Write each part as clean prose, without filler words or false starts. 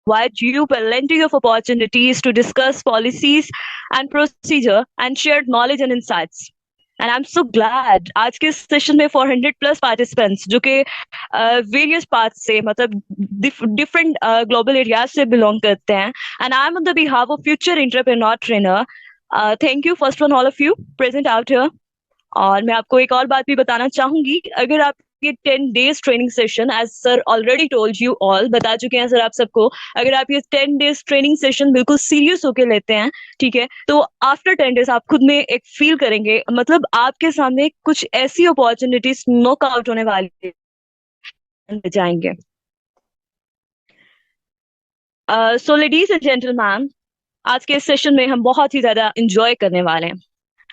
provide you plenty of opportunities to discuss policies and procedure and shared knowledge and insights. And I am so glad आज के session में 400 plus participants जो कि various part से मतलब different global areas से belong करते हैं. And I am on the behalf of future entrepreneur trainer. Thank you first one all of you present out here. और मैं आपको एक और बात भी बताना चाहूंगी, अगर आप ये 10 days training session as sir already told you all, बता चुके हैं सर आप सबको, अगर आप ये 10 डेज ट्रेनिंग सेशन बिल्कुल सीरियस होके लेते हैं, ठीक है, तो आफ्टर 10 डेज आप खुद में एक फील करेंगे, मतलब आपके सामने कुछ ऐसी अपॉर्चुनिटीज नॉक आउट होने वाली जाएंगे. सो लेडीज एंड जेंटलमैन, आज के सेशन में हम बहुत ही ज्यादा इंजॉय करने वाले हैं.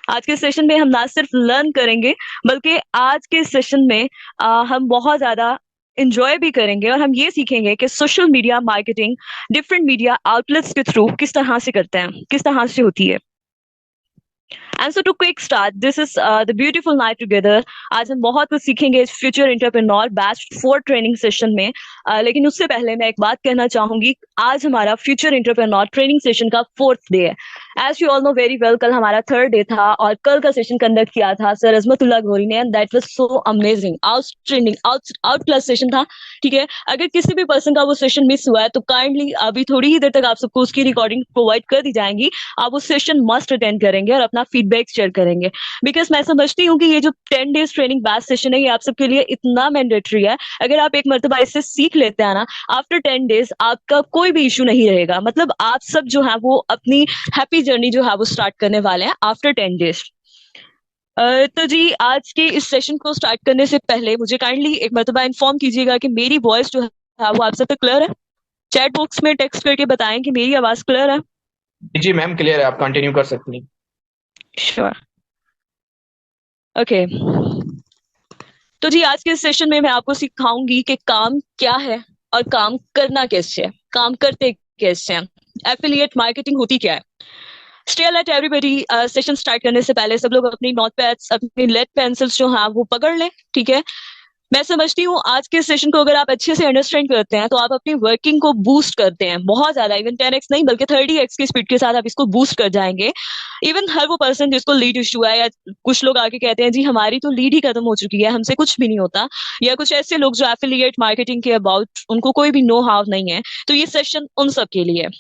आज के सेशन में हम ना सिर्फ लर्न करेंगे बल्कि आज के सेशन में हम बहुत ज्यादा इंजॉय भी करेंगे और हम ये सीखेंगे कि social media marketing different media outlets के थ्रू किस तरह से करते हैं, किस तरह से होती है. And so to quick start, this is the beautiful night together. आज हम बहुत कुछ सीखेंगे इस future entrepreneur batch 4 training session में. लेकिन उससे पहले मैं एक बात कहना चाहूंगी, आज हमारा फ्यूचर एंटरप्रेन्योर ट्रेनिंग सेशन का 4th डे है. As you all know very well, कल हमारा 3rd डे था और कल का सेशन कंडक्ट किया था सर अजमतुल्लाह घोरी ने, and that was so amazing, outstanding, out class session था. ठीक है, अगर किसी भी पर्सन का वो सेशन मिस हुआ है तो काइंडली अभी थोड़ी ही देर तक आप सबको उसकी रिकॉर्डिंग प्रोवाइड कर दी जाएंगी. आप वो सेशन मस्ट अटेंड करेंगे और अपना फीडबैक शेयर करेंगे, बिकॉज मैं समझती हूँ कि ये जो 10 डेज ट्रेनिंग बैच सेशन है ये आप सबके लिए इतना मैंडेटरी है. अगर आप एक मर्तबा इससे सीख लेते हैं ना, आफ्टर 10 डेज आपका कोई भी इशू नहीं रहेगा. मतलब आप सब जो है वो अपनी हैप्पी जर्नी जो है वो स्टार्ट करने वाले हैं आफ्टर 10 डेज. तो जी, आज के इस सेशन को स्टार्ट करने से पहले मुझे काइंडली एक मर्तबा इन्फॉर्म कीजिएगा कि मेरी वॉइस जो है वो आप सब तक क्लियर है. चैट बॉक्स में टेक्स्ट करके बताएं कि मेरी आवाज क्लियर है. जी मैम, क्लियर है, आप कंटिन्यू कर सकती हैं. श्योर. ओके, तो जी आज के सेशन में मैं आपको सिखाऊंगी कि काम क्या है और काम करना कैसे है, काम करते कैसे हैं, एफिलिएट मार्केटिंग होती क्या है. Still at everybody, session start करने से पहले सब लोग अपनी नोट पैड्स, अपनी लेड पेंसिल्स जो हैं वो पकड़ लें. ठीक है, मैं समझती हूँ आज के सेशन को अगर आप अच्छे से अंडरस्टैंड करते हैं तो आप अपनी वर्किंग को बूस्ट करते हैं बहुत ज्यादा, इवन 10x नहीं बल्कि 30x की स्पीड के साथ आप इसको बूस्ट कर जाएंगे. इवन हर वो पर्सन जिसको लीड इशू है, या कुछ लोग आके कहते हैं जी हमारी तो लीड ही खत्म हो चुकी है, हमसे कुछ भी नहीं होता, या कुछ ऐसे लोग जो एफिलिएट मार्केटिंग के अबाउट उनको कोई भी नो हाव नहीं है, तो ये सेशन उन सब के लिए है.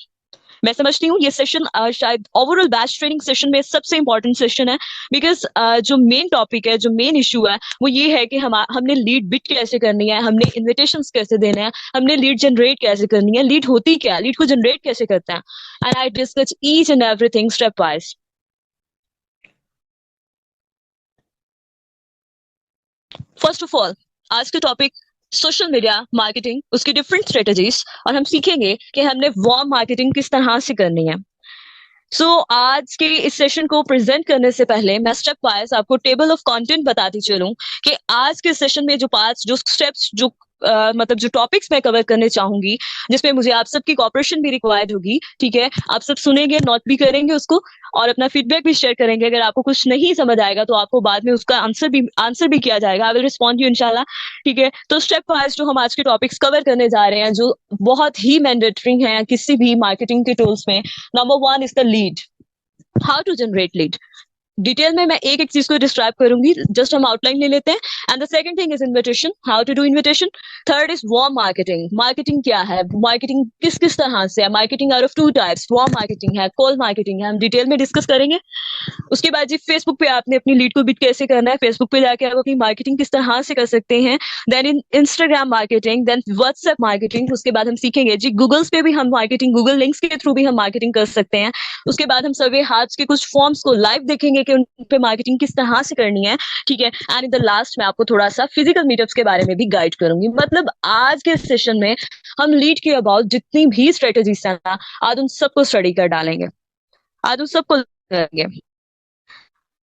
मैं समझती हूँ ये सेशन शायद ओवरऑल बैच ट्रेनिंग सेशन में सबसे इंपॉर्टेंट सेशन है, बिकॉज जो मेन टॉपिक है, जो मेन इशू है वो ये है कि हमने लीड बिट कैसे करनी है, हमने इन्विटेशंस कैसे देने हैं, हमने लीड जनरेट कैसे करनी है, लीड होती क्या है, लीड को जनरेट कैसे करते हैं. And I discuss each and everything step wise. First of all, आज का टॉपिक सोशल मीडिया मार्केटिंग, उसकी डिफरेंट स्ट्रेटजीज, और हम सीखेंगे कि हमने वार्म मार्केटिंग किस तरह से करनी है. आज के इस सेशन को प्रेजेंट करने से पहले मैं स्टेप वाइज आपको टेबल ऑफ कंटेंट बताती चलूं कि आज के सेशन में जो पांच जो स्टेप्स जो मतलब जो टॉपिक्स मैं कवर करने चाहूंगी, जिसमें मुझे आप सबकी कॉपरेशन भी रिक्वायर्ड होगी. ठीक है, आप सब सुनेंगे, नोट भी करेंगे उसको और अपना फीडबैक भी शेयर करेंगे. अगर आपको कुछ नहीं समझ आएगा तो आपको बाद में उसका आंसर भी किया जाएगा. आई विल रिस्पॉन्ड यू इंशाल्लाह. ठीक है, तो स्टेप वाइज जो हम आज के टॉपिक्स कवर करने जा रहे हैं जो बहुत ही मैंडेटरी हैं किसी भी मार्केटिंग के टूल्स में. Number 1 is the lead. How to generate lead. Detail में मैं एक एक चीज को डिस्क्राइब करूंगी, जस्ट हम आउटलाइन ले लेते हैं. And the second thing is invitation, how to do invitation. Third is warm marketing. Marketing क्या है, मार्केटिंग किस किस तरह से है, marketing out of 2 types, warm marketing है, कोल्ड मार्केटिंग है, हम डिटेल में डिस्कस करेंगे. उसके बाद जी फेसबुक पे आपने अपनी लीड को बिट कैसे करना है, फेसबुक पे जाके आप अपनी मार्केटिंग किस तरह से कर सकते हैं. Then in Instagram marketing, then WhatsApp marketing. उसके बाद हम सीखेंगे जी गूगल्स पे भी हम मार्केटिंग, गूगल लिंक्स के थ्रू भी हम मार्केटिंग कर सकते हैं. उसके बाद हम सर्वे हार्ट्स के कुछ फॉर्म्स को लाइव देखेंगे कि उन पे मार्केटिंग किस तरह से करनी है. ठीक है, एंड इन द लास्ट मैं आपको थोड़ा सा फिजिकल मीटअप्स के बारे में भी गाइड करूंगी. मतलब आज के सेशन में हम लीड के अबाउट जितनी भी स्ट्रेटेजीज है ना, आज उन सबको स्टडी कर डालेंगे, आज उन सबको करेंगे.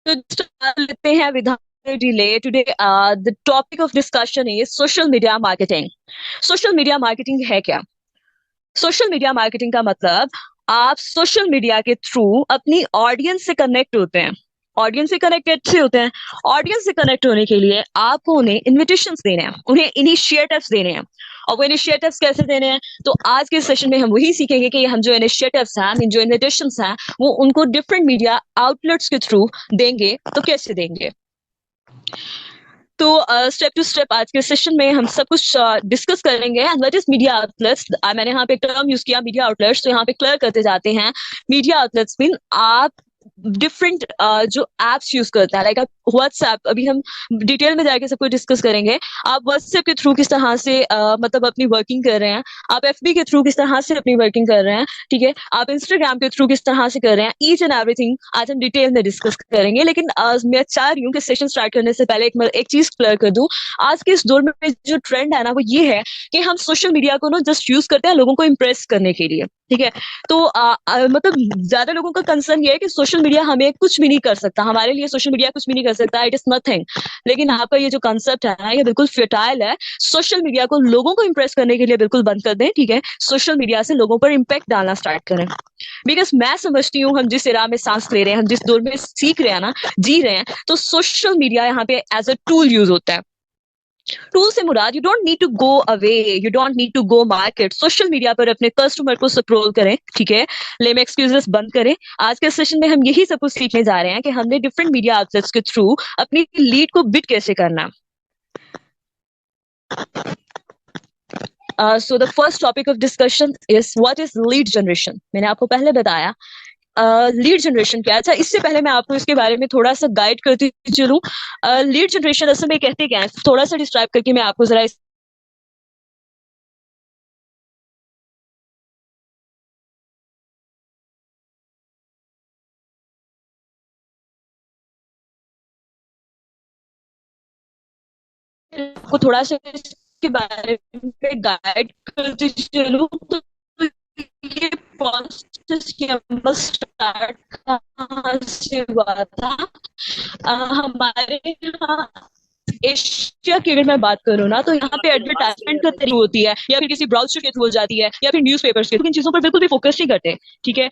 तो start लेते हैं without delay. Today the topic of discussion is social media marketing. Social media marketing है क्या? सोशल मीडिया मार्केटिंग का मतलब आप सोशल मीडिया के थ्रू अपनी ऑडियंस से कनेक्ट होते हैं. ऑडियंस से कनेक्ट कैसे होते हैं? ऑडियंस से कनेक्ट होने के लिए आपको उन्हें इन्विटेशंस देने हैं, उन्हें इनिशिएटिव्स देने हैं। और वो इनिशिएटिव्स कैसे देने हैं? तो आज के सेशन में हम वही सीखेंगे कि हम जो इनिशिएटिव्स हैं, जो इन्विटेशंस हैं, वो उनको डिफरेंट मीडिया आउटलेट्स के थ्रू देंगे, तो कैसे देंगे। तो स्टेप टू स्टेप आज के सेशन में हम सब कुछ डिस्कस करेंगे। And what is media outlets? मैंने यहाँ पे टर्म यूज किया मीडिया आउटलेट्स, तो यहाँ पे क्लियर करते जाते हैं। मीडिया आउटलेट्स मीन आप डिफरेंट जो एप्स यूज करते हैं, लाइक आप व्हाट्सएप, अभी हम डिटेल में जाके सब कुछ डिस्कस करेंगे। आप व्हाट्सएप के थ्रू किस तरह से मतलब अपनी वर्किंग कर रहे हैं, आप एफबी के थ्रू किस तरह से अपनी वर्किंग कर रहे हैं, ठीक है, आप इंस्टाग्राम के थ्रू किस तरह से कर रहे हैं। ईच एंड एवरीथिंग आज हम डिटेल में डिस्कस करेंगे। लेकिन मैं चाह रही हूँ कि सेशन स्टार्ट करने से पहले एक चीज क्लियर कर दूं। आज के इस दौर में जो ट्रेंड है ना, वो ये है कि हम सोशल मीडिया को ना जस्ट यूज करते हैं लोगों को इम्प्रेस करने के लिए, ठीक है। तो मतलब ज्यादा लोगों का कंसर्न ये है कि सोशल मीडिया हमें कुछ भी नहीं कर सकता, हमारे लिए सोशल मीडिया कुछ भी नहीं कर सकता, इट इज नथिंग। लेकिन आपका ये जो कंसेप्ट है ना, ये बिल्कुल फर्टाइल है। सोशल मीडिया को लोगों को इंप्रेस करने के लिए बिल्कुल बंद कर दें, ठीक है। सोशल मीडिया से लोगों पर इम्पैक्ट डालना स्टार्ट करें। बिकॉज मैं समझती हूँ हम जिस एरा में सांस ले रहे हैं, हम जिस दौर में सीख रहे हैं ना, जी रहे हैं, तो सोशल मीडिया यहाँ पे एज अ टूल यूज होता है। टूल से मुराद, you don't need to go away, you don't need to go market. Social media पर अपने कस्टमर को स्क्रॉल करें, ठीक है, लेम एक्सक्यूजेस बंद करें। आज के सेशन में हम यही सब कुछ सीखने जा रहे हैं कि हमने डिफरेंट मीडिया आउटलेट्स के थ्रू अपनी लीड को बिट कैसे करना। So the first topic of discussion is what is lead generation. मैंने आपको पहले बताया लीड जनरेशन क्या है। अच्छा, इससे पहले मैं आपको इसके बारे में थोड़ा सा गाइड करती चलूं। लीड जनरेशन असल में कहते क्या है, थोड़ा सा डिस्क्राइब करके मैं आपको जरा आपको थोड़ा सा इसके बारे में गाइड करती चलूं। तो ये प्रोसेस स्टार्ट कहाँ से हुआ था? हमारे यहाँ एशिया की अगर मैं बात करूँ ना, तो यहाँ पे एडवर्टाइजमेंट का तरीका होती है, या फिर किसी ब्राउजर के थ्रू हो जाती है, या फिर न्यूज़पेपर्स के थ्रू। इन चीजों पर बिल्कुल भी फोकस नहीं करते, ठीक है।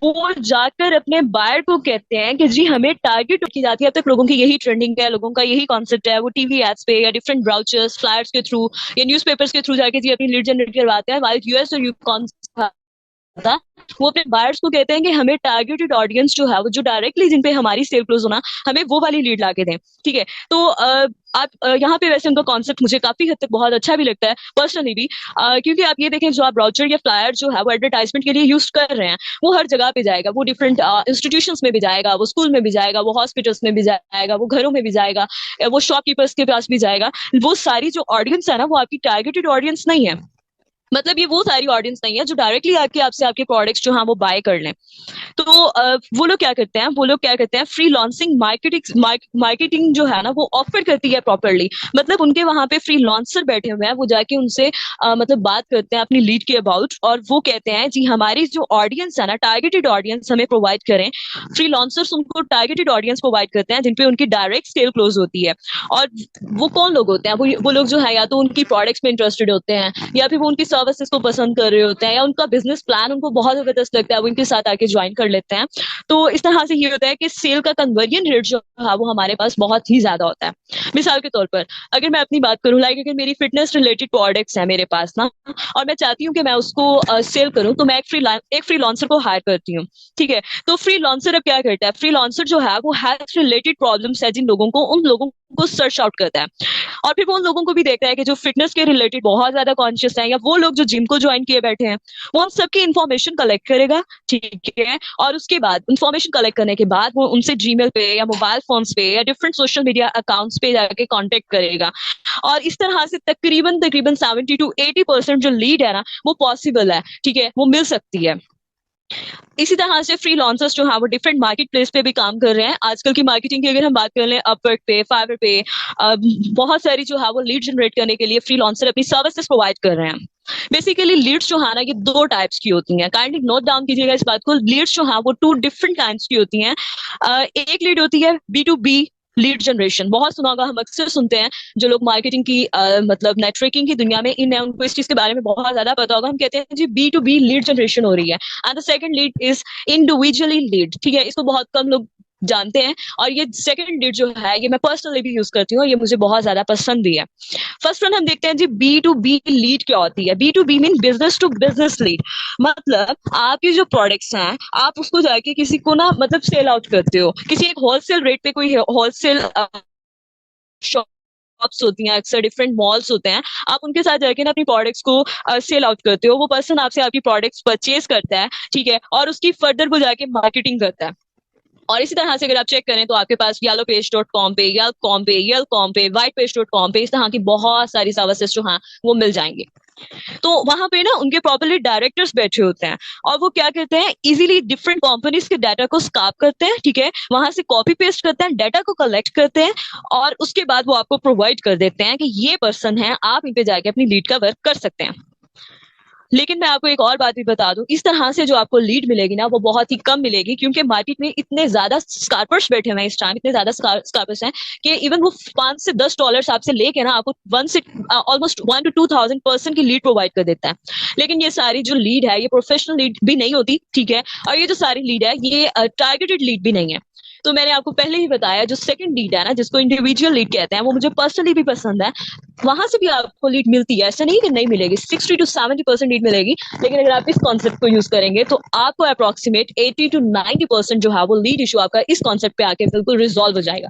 वो जाकर अपने बायर को कहते हैं कि जी हमें टारगेट की जाती है। अब तक लोगों की यही ट्रेंडिंग है, लोगों का यही कॉन्सेप्ट है। वो टीवी एड्स पे या डिफरेंट ब्राउचर्स, फ्लायर्स के थ्रू या न्यूज़पेपर्स के थ्रू जाके जी अपनी लीड जनरेट करवाते हैं। वाइल यूएस और यूकॉन था, वो अपने बायर्स को कहते हैं कि हमें टारगेटेड ऑडियंस जो है, वो जो डायरेक्टली जिन पे हमारी सेल क्लोज होना, हमें वो वाली लीड ला के दें, ठीक है। तो आप यहाँ पे वैसे उनका कॉन्सेप्ट मुझे काफी हद तक बहुत अच्छा भी लगता है पर्सनली भी, क्योंकि आप ये देखें जो आप ब्राउचर या फ्लायर जो है वो एडवर्टाइजमेंट के लिए यूज कर रहे हैं, वो हर जगह पे जाएगा, वो डिफरेंट इंस्टीट्यूशंस में भी जाएगा, वो स्कूल में भी जाएगा, वो हॉस्पिटल्स में भी जाएगा, वो घरों में भी जाएगा, वो शॉपकीपर्स के पास भी जाएगा। वो सारी जो ऑडियंस है ना, वो आपकी टारगेटेड ऑडियंस नहीं है। मतलब ये वो सारी ऑडियंस नहीं है जो डायरेक्टली आके आपसे आपके प्रोडक्ट्स जो हाँ वो बाय कर लें। तो वो लोग क्या करते हैं, फ्री लॉन्चिंग मार्केटिंग जो है ना, वो ऑफर करती है प्रॉपरली। मतलब उनके वहां पे फ्री लॉन्चर बैठे हुए हैं, वो जाके उनसे मतलब बात करते हैं अपनी लीड के अबाउट, और वो कहते हैं जी हमारी जो ऑडियंस है ना, टारगेटेड ऑडियंस हमें प्रोवाइड करें। फ्री लॉन्चर्स उनको टारगेटेड ऑडियंस प्रोवाइड करते हैं जिनपे उनकी डायरेक्ट सेल क्लोज होती है। और वो कौन लोग होते हैं? वो लोग जो है या तो उनकी प्रोडक्ट्स में इंटरेस्टेड होते हैं, या फिर वो उनकी सर्विसेज को पसंद कर रहे होते हैं, या उनका बिजनेस प्लान उनको बहुत जबरदस्त लगता है, वो इनके साथ आके ज्वाइन कर लेते हैं। तो इस तरह से ये होता है कि सेल का कन्वर्जन रेट जो है वो हमारे पास बहुत ही ज्यादा होता है। मिसाल के तौर पर अगर मैं अपनी बात करूं, लाइक अगर मेरी फिटनेस रिलेटेड प्रोडक्ट्स है मेरे पास ना, और मैं चाहती हूँ कि मैं उसको सेल करूं, तो मैं एक फ्री लॉन्चर को हायर करती हूँ, ठीक है। तो फ्री लॉन्चर अब क्या करता है? फ्री लॉन्चर जो है वो हेल्थ रिलेटेड प्रॉब्लम्स है जिन लोगों को, उन लोगों को सर्च आउट करता है, और फिर वो उन लोगों को भी देखता है कि जो फिटनेस के रिलेटेड बहुत ज्यादा कॉन्शियस है, या वो लोग जो जिम को ज्वाइन किए बैठे हैं, वो उन सबकी इन्फॉर्मेशन कलेक्ट करेगा, ठीक है। और उसके बाद इन्फॉर्मेशन कलेक्ट करने के बाद वो उनसे जीमेल पे या मोबाइल फोन्स पे या डिफरेंट सोशल मीडिया अकाउंट्स पे जाके कांटेक्ट करेगा। और इस तरह से तकरीबन तकरीबन 70 to 80% जो लीड है ना, वो पॉसिबल है, ठीक है, वो मिल सकती है। इसी तरह से फ्री लॉन्चर्स जो है वो डिफरेंट मार्केट प्लेस पे भी काम कर रहे हैं। आजकल की मार्केटिंग की अगर हम बात कर लें, अपवर्क पे, फाइवर पे, बहुत सारी जो है वो लीड जनरेट करने के लिए फ्री लॉन्चर अपनी सर्विसेज प्रोवाइड कर रहे हैं। बेसिकली लीड्स जो है ना, ये दो टाइप्स की होती हैं। काइंडली नोट डाउन कीजिएगा इस बात को। लीड्स जो है वो टू डिफरेंट काइंड्स की होती हैं। एक लीड होती है B2B लीड जनरेशन, बहुत सुना होगा, हम अक्सर सुनते हैं। जो लोग मार्केटिंग की मतलब नेटवर्किंग की दुनिया में इन है, उनको इस चीज के बारे में बहुत ज्यादा पता होगा। हम कहते हैं जी B2B लीड जनरेशन हो रही है। And the second lead is individually lead, ठीक है। इसको बहुत कम लोग जानते हैं। और ये सेकंड लीड जो है ये मैं पर्सनली भी यूज करती हूँ और ये मुझे बहुत ज्यादा पसंद भी है। फर्स्ट वन हम देखते हैं जी, बी टू बी लीड क्या होती है। B to B mean business to business lead. मतलब आपके जो प्रोडक्ट्स हैं आप उसको जाके किसी को ना मतलब सेल आउट करते हो, किसी एक होलसेल रेट पे, कोई होलसेल शॉप्स होती हैं, अक्सर डिफरेंट मॉल्स होते हैं, आप उनके साथ जाके ना अपनी प्रोडक्ट्स को सेल आउट करते हो। वो पर्सन आपसे आपकी प्रोडक्ट्स परचेज करता है, ठीक है, और उसकी फर्दर वो जाके मार्केटिंग करता है। और इसी तरह से अगर आप चेक करें तो आपके पास yellowpage.com पे, yelp.com पे, whitepage.com पे इस तरह की बहुत सारी सर्विसेज जो हैं वो मिल जाएंगे। तो वहां पे ना उनके प्रॉपर्ली डायरेक्टर्स बैठे होते हैं और वो क्या करते हैं, इजीली डिफरेंट कंपनीज के डाटा को स्क्रैप करते हैं, ठीक है, वहां से कॉपी पेस्ट करते हैं, डाटा को कलेक्ट करते हैं और उसके बाद वो आपको प्रोवाइड कर देते हैं कि ये पर्सन है, आप इन पे जाके अपनी लीड का वर्क कर सकते हैं। लेकिन मैं आपको एक और बात भी बता दूं, इस तरह से जो आपको लीड मिलेगी ना वो बहुत ही कम मिलेगी, क्योंकि मार्केट में इतने ज्यादा स्कार्पर्स बैठे हुए हैं इस टाइम, इतने ज्यादा स्कार्पर्स हैं कि इवन वो $5 से $10 आपसे लेके ना आपको वन से ऑलमोस्ट 1 to 2,000 पर्सन की लीड प्रोवाइड कर देता है। लेकिन ये सारी जो लीड है ये प्रोफेशनल लीड भी नहीं होती, ठीक है, और ये जो सारी लीड है ये टारगेटेड लीड भी नहीं है। तो मैंने आपको पहले ही बताया, जो सेकंड लीड है ना जिसको इंडिविजुअल लीड कहते हैं, वो मुझे पर्सनली भी पसंद है। वहां से भी आपको लीड मिलती है, ऐसा नहीं कि नहीं मिलेगी, 60 to 70% लीड मिलेगी। लेकिन अगर आप इस कॉन्सेप्ट को यूज करेंगे तो आपको अप्रोक्सीमेट 80 to 90% जो है वो लीड इशू आपका इस कॉन्सेप्ट पे आके बिल्कुल रिजॉल्व हो जाएगा।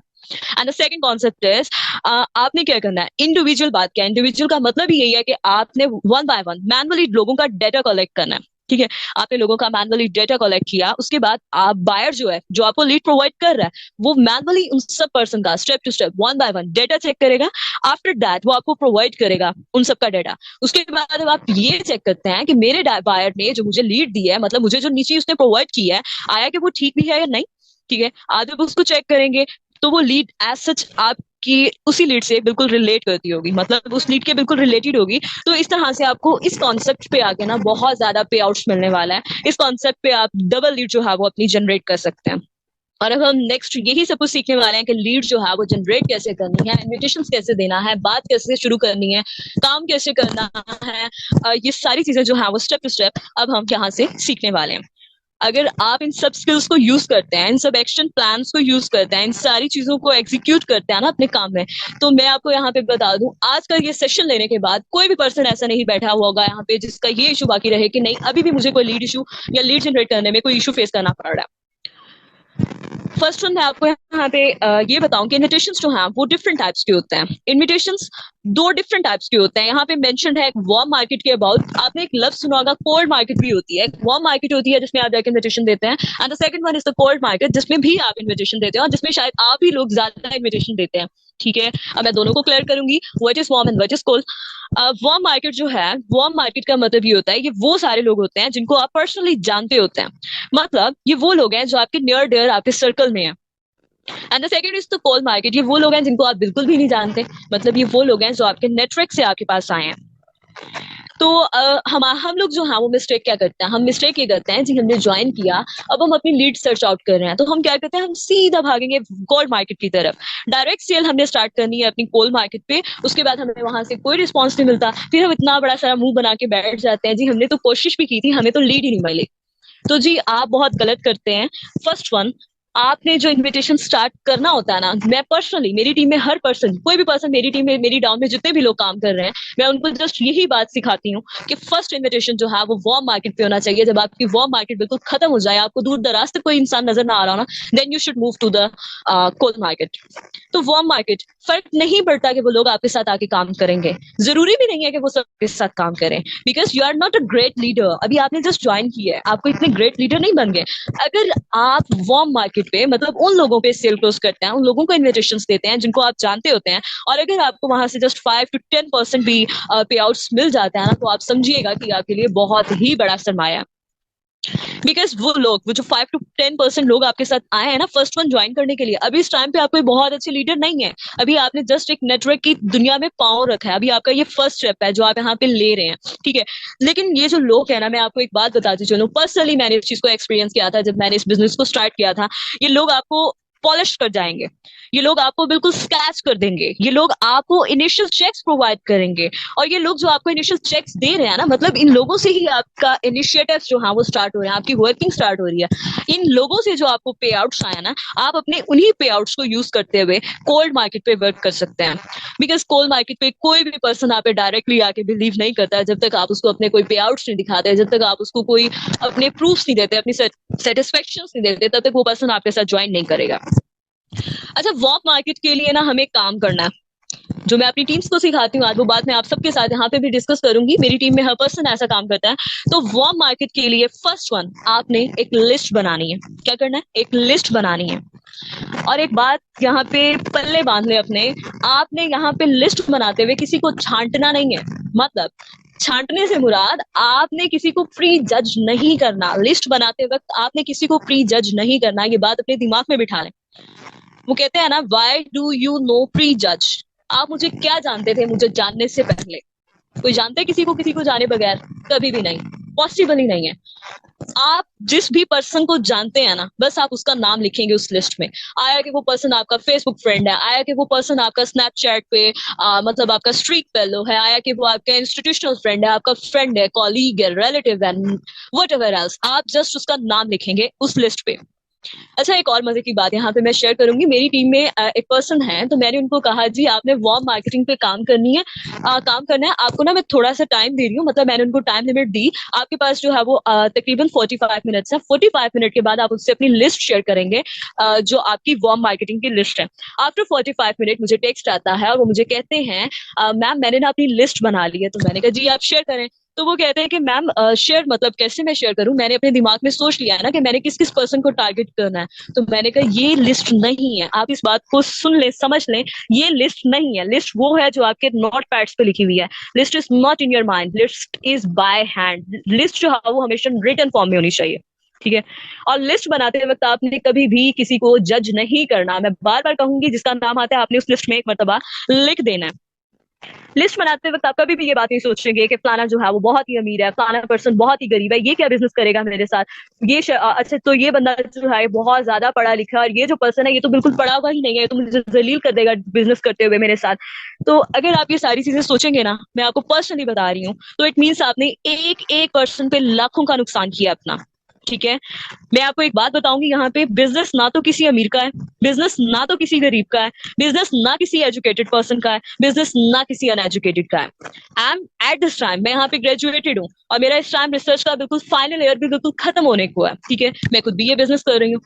And the second concept is, आपने क्या करना है, इंडिविजुअल बात क्या है, इंडिविजुअल का मतलब ही यही है कि आपने वन बाय वन मैनुअली लोगों का डेटा कलेक्ट करना है, ठीक है। आपने लोगों का मैनुअली डेटा कलेक्ट किया, उसके बाद आप बायर जो है जो आपको लीड प्रोवाइड कर रहा है वो मैनुअली उन सब पर्सन का step to step one by one data check करेगा। आफ्टर दैट वो आपको प्रोवाइड करेगा उन सब का डेटा। उसके बाद अब आप ये चेक करते हैं कि मेरे बायर ने जो मुझे लीड दी है, मतलब मुझे जो नीचे उसने प्रोवाइड किया है, आया कि वो ठीक भी है या नहीं, ठीक है। आज आप उसको चेक करेंगे तो वो लीड एज सच आपकी उसी लीड से बिल्कुल रिलेट करती होगी, मतलब उस लीड के बिल्कुल रिलेटेड होगी। तो इस तरह से आपको इस कॉन्सेप्ट पे आके ना बहुत ज्यादा पे आउट्स मिलने वाला है। इस कॉन्सेप्ट पे आप डबल लीड जो है वो अपनी जनरेट कर सकते हैं। और अब हम नेक्स्ट यही सब कुछ सीखने वाले हैं कि लीड जो है वो जनरेट कैसे करनी है, इन्विटेशंस कैसे देना है, बात कैसे शुरू करनी है, काम कैसे करना है, ये सारी चीजें जो है वो स्टेप टू स्टेप अब हम यहाँ से सीखने वाले हैं। अगर आप इन सब स्किल्स को यूज करते हैं, इन सब एक्शन प्लान्स को यूज करते हैं, इन सारी चीजों को एग्जीक्यूट करते हैं ना अपने काम में, तो मैं आपको यहाँ पे बता दूं, आज का ये सेशन लेने के बाद कोई भी पर्सन ऐसा नहीं बैठा हुआ होगा यहाँ पे जिसका ये इशू बाकी रहे कि नहीं अभी भी मुझे कोई लीड इशू या लीड जनरेट करने में कोई इशू फेस करना पड़ रहा है। फर्स्ट वन मैं आपको यहाँ पे ये बताऊं कि इन्विटेशंस जो हैं वो डिफरेंट टाइप्स के होते हैं। इन्विटेशंस दो डिफरेंट टाइप्स के होते हैं। यहाँ पे मेंशन्ड है एक वार्म मार्केट के अबाउट, आपने एक लफ्ज सुना होगा कोल्ड मार्केट भी होती है। वार्म मार्केट होती है जिसमें आप जाके इन्विटेशन देते हैं, and the second one is the cold market जिसमें भी आप इन्विटेशन देते हैं और जिसमें शायद आप ही लोग ज्यादा इन्विटेशन देते हैं, ठीक है। अब मैं दोनों को क्लियर करूंगी, what is warm and what is cold. Warm market जो है, वार्म मार्केट का मतलब ये होता है, ये वो सारे लोग होते हैं जिनको आप पर्सनली जानते होते हैं, मतलब ये वो लोग हैं जो आपके नियर डियर आपके सर्कल में है। And the second is the cold market, ये वो लोग हैं जिनको आप बिल्कुल भी नहीं जानते, मतलब ये वो लोग हैं जो आपके नेटवर्क से आपके पास आए हैं। तो हम लोग जो हैं वो मिस्टेक क्या करते हैं, हम मिस्टेक ये करते हैं जी, हमने ज्वाइन किया, अब हम अपनी लीड सर्च आउट कर रहे हैं, तो हम क्या करते हैं, हम सीधा भागेंगे कोल्ड मार्केट की तरफ। डायरेक्ट सेल हमने स्टार्ट करनी है अपनी कोल्ड मार्केट पे, उसके बाद हमें वहां से कोई रिस्पॉन्स नहीं मिलता, फिर हम इतना बड़ा सारा मुंह बना के बैठ जाते हैं जी हमने तो कोशिश भी की थी, हमें तो लीड ही नहीं मिली। तो जी आप बहुत गलत करते हैं। फर्स्ट वन, आपने जो इनविटेशन स्टार्ट करना होता है ना, मैं पर्सनली, मेरी टीम में हर पर्सन, कोई भी पर्सन मेरी टीम में, मेरी डाउन में जितने भी लोग काम कर रहे हैं, मैं उनको जस्ट यही बात सिखाती हूँ कि फर्स्ट इन्विटेशन जो है वो वार्म मार्केट पे होना चाहिए। जब आपकी वार्म मार्केट बिल्कुल खत्म हो जाए, आपको दूर दराज तक कोई इंसान नजर ना आ रहा हो ना, then you should move to the cold market. तो वार्म मार्केट फर्क नहीं पड़ता कि वो लोग आपके साथ आके काम करेंगे, जरूरी भी नहीं है कि वो सबके साथ काम करें, because you are not a great leader, अभी आपने जस्ट ज्वाइन किया है, आपको इतने ग्रेट लीडर नहीं बन गए। अगर आप वार्म मार्केट पे, मतलब उन लोगों पे सेल क्लोज करते हैं, उन लोगों को इन्विटेशन देते हैं जिनको आप जानते होते हैं, और अगर आपको वहां से जस्ट 5 to 10% भी पे आउट्स मिल जाते हैं ना, तो आप समझिएगा कि आपके लिए बहुत ही बड़ा सरमाया है। बिकॉज वो लोग, वो जो 5 to 10% लोग आपके साथ आए हैं ना फर्स्ट वन ज्वाइन करने के लिए, अभी इस टाइम पे आप कोई बहुत अच्छे लीडर नहीं है, अभी आपने जस्ट एक नेटवर्क की दुनिया में पांव रखा है, अभी आपका ये फर्स्ट स्टेप है जो आप यहाँ पे ले रहे हैं, ठीक है। लेकिन ये जो लोग है ना, मैं आपको एक बात बताती चलूं, पर्सनली मैंने इस चीज को एक्सपीरियंस किया था जब मैंने इस बिजनेस को स्टार्ट किया था। ये लोग आपको पॉलिश कर जाएंगे, ये लोग आपको बिल्कुल स्क्रैच कर देंगे, ये लोग आपको इनिशियल चेक्स प्रोवाइड करेंगे। और ये लोग जो आपको इनिशियल चेक्स दे रहे हैं ना, मतलब इन लोगों से ही आपका इनिशिएटिव जो है वो स्टार्ट हो रहे हैं, आपकी वर्किंग स्टार्ट हो रही है। इन लोगों से जो आपको पे आउट्स आए ना, आप अपने उन्हीं पे आउट्स को यूज करते हुए कोल्ड मार्केट पे वर्क कर सकते हैं। बिकॉज कोल्ड मार्केट पे कोई भी पर्सन आप पे डायरेक्टली आके बिलीव नहीं करता है, जब तक आप उसको अपने कोई पे आउट्स नहीं दिखाते, जब तक आप उसको कोई अपने प्रूफ्स नहीं देते, अपनी सेटिस्फेक्शन नहीं देते, तब तक वो पर्सन आपके साथ ज्वाइन नहीं करेगा। अच्छा, वॉर्म मार्केट के लिए ना हमें काम करना है, जो मैं अपनी टीम्स को सिखाती हूँ आज वो बात मैं आप सबके साथ यहाँ पे भी डिस्कस करूंगी। मेरी टीम में हर पर्सन ऐसा काम करता है। तो वार्म मार्केट के लिए फर्स्ट वन, आपने एक लिस्ट बनानी है। क्या करना है? एक लिस्ट बनानी है। और एक बात यहाँ पे पल्ले बांध ले अपने, आपने यहाँ पे लिस्ट बनाते हुए किसी को छांटना नहीं है। मतलब छांटने से मुराद आपने किसी को प्री जज नहीं करना। लिस्ट बनाते वक्त आपने किसी को प्री जज नहीं करना, ये बात अपने दिमाग में बिठा लें। वो कहते हैं ना, why do you know pre जज? आप मुझे क्या जानते थे मुझे जानने से पहले? कोई जानते किसी को जाने बगैर? कभी भी नहीं, पॉसिबल ही नहीं है। आप जिस भी पर्सन को जानते हैं ना, बस आप उसका नाम लिखेंगे उस लिस्ट में। आया कि वो पर्सन आपका फेसबुक फ्रेंड है, आया कि वो पर्सन आपका स्नैपचैट पे मतलब आपका स्ट्रीक फेलो है, आया कि वो आपका इंस्टीट्यूशनल फ्रेंड है, आपका फ्रेंड है, कॉलीग है, रिलेटिव है, व्हाटएवर एल्स, आप जस्ट उसका नाम लिखेंगे उस लिस्ट पे। अच्छा, एक और मजे की बात यहाँ पे मैं शेयर करूंगी। मेरी टीम में एक पर्सन है, तो मैंने उनको कहा जी आपने वार्म मार्केटिंग पे काम करनी है, काम करना है आपको ना, मैं थोड़ा सा टाइम दे रही हूँ। मतलब मैंने उनको टाइम लिमिट दी, आपके पास जो है वो तकरीबन 45 मिनट्स है। 45 मिनट के बाद आप उससे अपनी लिस्ट शेयर करेंगे, जो आपकी वार्म मार्केटिंग की लिस्ट है। आफ्टर 45 मिनट मुझे टेक्स्ट आता है और वो मुझे कहते हैं मैम मैंने ना अपनी लिस्ट बना ली है। तो मैंने कहा जी आप शेयर करें। तो वो कहते हैं कि मैम शेयर मतलब कैसे मैं शेयर करूं, मैंने अपने दिमाग में सोच लिया है ना कि मैंने किस किस पर्सन को टारगेट करना है। तो मैंने कहा ये लिस्ट नहीं है, आप इस बात को सुन लें, समझ लें, ये लिस्ट नहीं है। लिस्ट वो है जो आपके नोट पैड्स पे लिखी हुई है। List is not in your mind, list is by hand. List जो है वो हमेशा रिटन फॉर्म में होनी चाहिए, ठीक है। और लिस्ट बनाते वक्त आपने कभी भी किसी को जज नहीं करना। मैं बार बार कहूंगी, जिसका नाम आता है आपने उस लिस्ट में एक मरतबा लिख देना है। लिस्ट बनाते वक्त आप कभी भी ये बात नहीं सोचेंगे कि फलाना जो है वो बहुत ही अमीर है, फलाना पर्सन बहुत ही गरीब है, ये क्या बिजनेस करेगा मेरे साथ, ये अच्छा तो ये बंदा जो है बहुत ज्यादा पढ़ा लिखा है और ये जो पर्सन है ये तो बिल्कुल पढ़ा हुआ ही नहीं है, तो मुझे जलील कर देगा बिजनेस करते हुए मेरे साथ। तो अगर आप ये सारी चीजें सोचेंगे ना, मैं आपको पर्सनली बता रही हूँ, तो इट मीन्स आपने एक एक पर्सन पे लाखों का नुकसान किया अपना, ठीक है। मैं आपको एक बात बताऊंगी, यहाँ पे बिजनेस ना तो किसी अमीर का है, बिजनेस ना तो किसी गरीब का है, बिजनेस ना किसी एजुकेटेड पर्सन का है, बिजनेस ना किसी अनएजुकेटेड का है। I am at this time, मैं यहाँ पे ग्रेजुएटेड हूँ और मेरा इस टाइम रिसर्च का बिल्कुल फाइनल ईयर भी बिल्कुल खत्म होने को है, ठीक है। मैं खुद भी ये बिजनेस कर रही हूँ।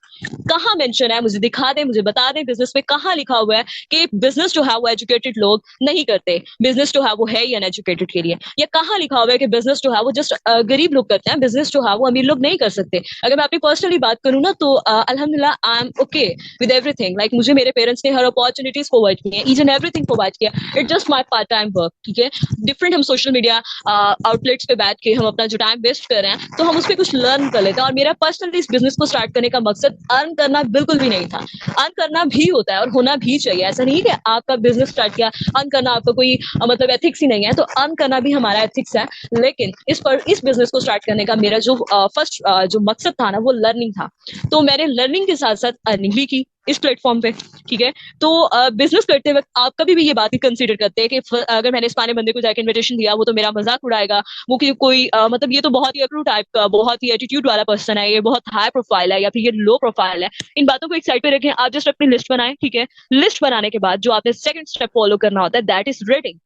कहाँ मेंशन है, मुझे दिखा दे, मुझे बता दे बिजनेस में कहाँ लिखा हुआ है कि बिजनेस जो है वो एजुकेटेड लोग नहीं करते, बिजनेस जो है वो है ही अनएजुकेटेड के लिए। या कहाँ लिखा हुआ है कि बिजनेस जो है वो जस्ट गरीब लोग करते हैं, बिजनेस जो है वो अमीर लोग नहीं कर सकते। अगर मैं अपनी पर्सनली बात करूँ ना, तो अल्हम्दुलिल्लाह I am okay with everything. Like मुझे मेरे पेरेंट्स ने हर अपॉर्चुनिटीज प्रोवाइड की है, ईच एंड एवरीथिंग प्रोवाइड किया। It just my part time work, ठीक है। डिफरेंट हम सोशल मीडिया आउटलेट्स पे बैठ के हम अपना जो टाइम वेस्ट कर रहे हैं, तो हम उस पर कुछ लर्न कर लेते हैं। और मेरा पर्सनली इस बिजनेस को स्टार्ट करने का मकसद अर्न करना बिल्कुल भी नहीं था। अर्न करना भी होता है और होना भी चाहिए, ऐसा नहीं है कि आपका बिजनेस स्टार्ट किया अर्न करना आपका कोई मतलब एथिक्स ही नहीं है, तो अर्न करना भी हमारा एथिक्स है। लेकिन इस बिजनेस को स्टार्ट करने का मेरा जो फर्स्ट जो मकसद था ना, वो लर्निंग था। तो मैंने लर्निंग के साथ साथ अर्निंग भी की इस प्लेटफॉर्म पे, ठीक है। तो बिजनेस करते वक्त आप कभी भी ये बात ही कंसीडर करते हैं कि अगर मैंने इस पाने बंदे को जाके इनविटेशन दिया, वो तो मेरा मजाक उड़ाएगा, वो कोई मतलब ये तो बहुत ही अप्रू टाइप का, बहुत ही एटीट्यूड वाला पर्सन है, ये बहुत हाई प्रोफाइल है या फिर ये लो प्रोफाइल है। इन बातों को एक साइड पे रखें, आप जस्ट अपनी लिस्ट बनाएं, ठीक है। लिस्ट बनाने के बाद जो आपने सेकंड स्टेप फॉलो करना होता है, that is rating.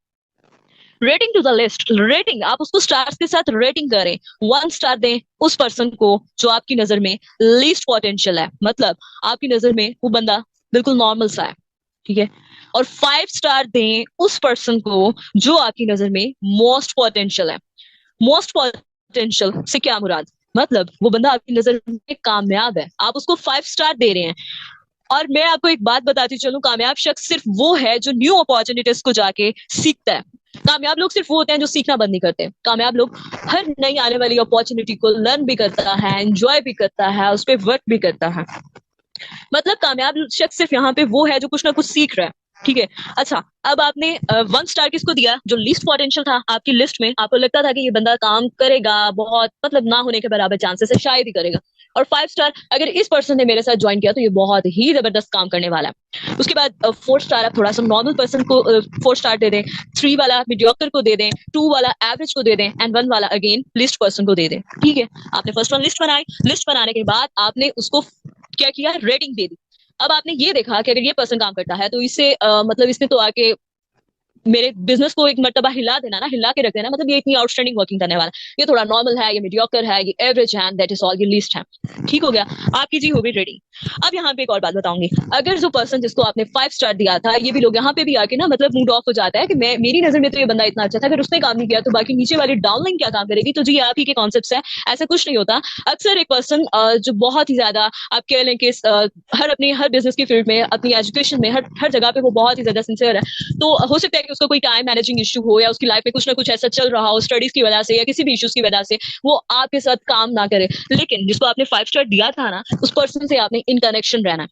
Rating to the list, rating आप उसको स्टार्स के साथ रेटिंग करें। 1 स्टार दें उस पर्सन को जो आपकी नजर में लीस्ट पोटेंशियल है, मतलब आपकी नजर में वो बंदा बिल्कुल नॉर्मल सा है, ठीक है। और 5 स्टार दें उस पर्सन को जो आपकी नजर में मोस्ट पोटेंशियल है। मोस्ट पोटेंशियल से क्या मुराद, मतलब वो बंदा आपकी नजर में कामयाब है, आप उसको 5 स्टार दे रहे हैं। और मैं आपको एक बात बताती चलूं, कामयाब शख्स सिर्फ वो है जो न्यू अपॉर्चुनिटीज को जाके सीखता है। कामयाब लोग सिर्फ वो होते हैं जो सीखना बंद नहीं करते। कामयाब लोग हर नई आने वाली अपॉर्चुनिटी को लर्न भी करता है, एंजॉय भी करता है, उस पर वर्क भी करता है। मतलब कामयाब शख्स सिर्फ यहाँ पे वो है जो कुछ ना कुछ सीख रहा है, ठीक है। अच्छा, अब आपने 1 स्टार किसको दिया जो लीस्ट पोटेंशियल था आपकी लिस्ट में, आपको लगता था कि ये बंदा काम करेगा, बहुत मतलब ना होने के बराबर चांसेस है, शायद ही करेगा। और 5 स्टार, अगर इस पर्सन ने मेरे साथ ज्वाइन किया तो ये बहुत ही जबरदस्त काम करने वाला है। उसके बाद 4 स्टार आप थोड़ा सा नॉर्मल पर्सन को 4 स्टार दे दें, 3 वाला मीडियोकर को दे दें, 2 वाला एवरेज को दे दें, एंड 1 वाला अगेन लिस्ट पर्सन को दे दें। ठीक है, आपने फर्स्ट वन लिस्ट बनाई, लिस्ट बनाने के बाद आपने उसको क्या किया, रेटिंग दे दी। अब आपने ये देखा कि अगर ये पर्सन काम करता है तो इससे मतलब इसने तो आके मेरे बिजनेस को एक मर्तबा हिला देना ना, हिला के रख देना, मतलब ये इतनी आउटस्टैंडिंग वर्किंग करने वाला, ये थोड़ा नॉर्मल है, ये मीडियोकर है, ये एवरेज है, दैट इज ऑल, ये लीस्ट है। ठीक हो गया, आपकी जी हो गई रेटिंग। अब यहाँ पे एक और बात बताऊंगी, अगर जो पर्सन जिसको आपने 5 स्टार दिया था, ये भी लोग यहाँ पे भी आके ना मतलब मूड ऑफ हो जाता है कि मैं, मेरी नजर में तो ये बंदा इतना अच्छा था, अगर उसने काम नहीं किया तो बाकी नीचे वाली डाउनलाइन क्या काम करेगी। तो जी आप ही के कॉन्सेप्ट है, ऐसा कुछ नहीं होता। अक्सर एक पर्सन जो बहुत ही ज्यादा आप कह लें कि हर बिजनेस की फील्ड में, अपनी एजुकेशन में, हर जगह पे वो बहुत ही ज्यादा सिंसियर है, तो हो सकता है कि उसको कोई टाइम मैनेजिंग इशू हो, या उसकी लाइफ में कुछ ना कुछ ऐसा चल रहा हो स्टडीज की वजह से या किसी भी इश्यूज की वजह से, वो आपके साथ काम ना करे। लेकिन जिसको आपने 5 स्टार दिया था ना, उस पर्सन से आपने इन कनेक्शन रहना है।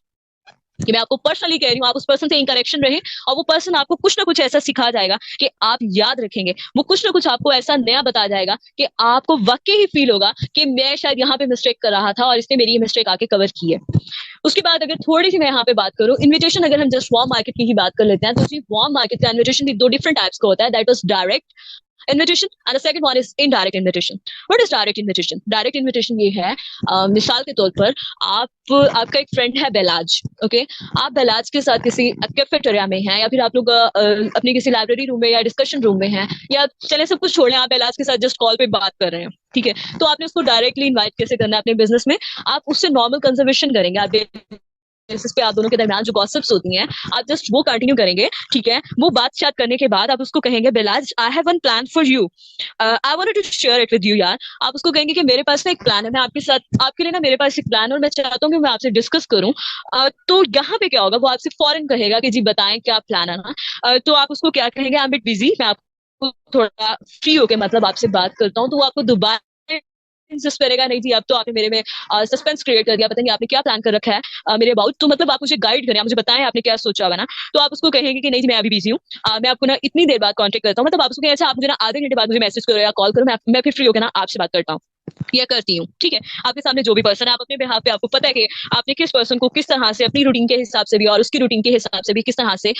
कि मैं आपको पर्सनली कह रही हूँ, आप उस पर्सन से इन कनेक्शन रहे, और वो पर्सन आपको कुछ ना कुछ ऐसा सिखा जाएगा कि आप याद रखेंगे। वो कुछ ना कुछ आपको ऐसा नया बता जाएगा कि आपको वाकई ही फील होगा कि मैं शायद यहाँ पे मिस्टेक कर रहा था और इसने मेरी ये मिस्टेक आके कवर की है। उसके बाद अगर थोड़ी सी मैं यहाँ पे बात करूँ इन्विटेशन, अगर हम जस्ट वार्म मार्केट की ही बात कर लेते हैं, तो जी वार्म मार्केट का इन्विटेशन भी 2 डिफरेंट टाइप्स का होता है, that was direct invitation and the second one is indirect invitation. What is direct invitation? Direct invitation ये है, मिसाल के तौर पर आपका एक फ्रेंड है बेलाज, ओके, आप बेलाज के साथ किसी कैफेटेरिया में हैं, या फिर आप लोग अपनी किसी लाइब्रेरी रूम में या डिस्कशन रूम में हैं, या चले सब कुछ छोड़ लें, आप बेलाज के साथ जस्ट कॉल पे बात कर रहे हैं। ठीक है, तो आपने उसको डायरेक्टली इनवाइट कैसे करना है अपने बिजनेस में, आप उससे नॉर्मल कंजर्वेशन करेंगे, आप बेसिस पे आप दोनों के दरमियान जो गॉसिप्स होती हैं, आप जस्ट वो कंटिन्यू करेंगे। ठीक है, वो बात स्टार्ट करने के बाद आप उसको कहेंगे, बेलाज I have one plan for you, I wanted to share it with you यार। आप उसको कहेंगे कि मेरे पास ना एक प्लान है, मैं आपके साथ, आपके लिए ना मेरे पास एक प्लान, और मैं चाहता हूँ कि मैं आपसे डिस्कस करूँ। तो यहाँ पे क्या होगा, वो आपसे फौरन कहेगा कि जी बताएं क्या प्लान है ना। तो आप उसको क्या कहेंगे, आई एम बिट बिजी, मैं आपको थोड़ा फ्री होके मतलब आपसे बात करता हूँ। तो वो आपको दोबारा इंसिस्ट करेगा, नहीं जी अब तो आपने मेरे में सस्पेंस क्रिएट कर दिया, पता नहीं आपने क्या प्लान कर रखा है मेरे अबाउट, तो मतलब आप मुझे गाइड करें, आप मुझे बताएं आपने क्या सोचा हुआ ना। तो आप उसको कहेंगे कि नहीं जी मैं अभी बिजी हूँ, मैं आपको ना इतनी देर बाद कांटेक्ट करता हूँ, मतलब आप उसको कहें अच्छा आप मुझे ना आधे घंटे बाद मुझे मैसेज करो या कॉल करो, मैं फिर फ्री होकर ना आपसे बात करता हूँ या करती हूँ। ठीक है, आपके सामने जो भी पर्सन है, आप अपने बिहाफ पे, आपको पता है कि आपने किस पर्सन को किस तरह से अपनी रूटीन के हिसाब से भी और उसकी रूटीन के हिसाब से भी किस तरह से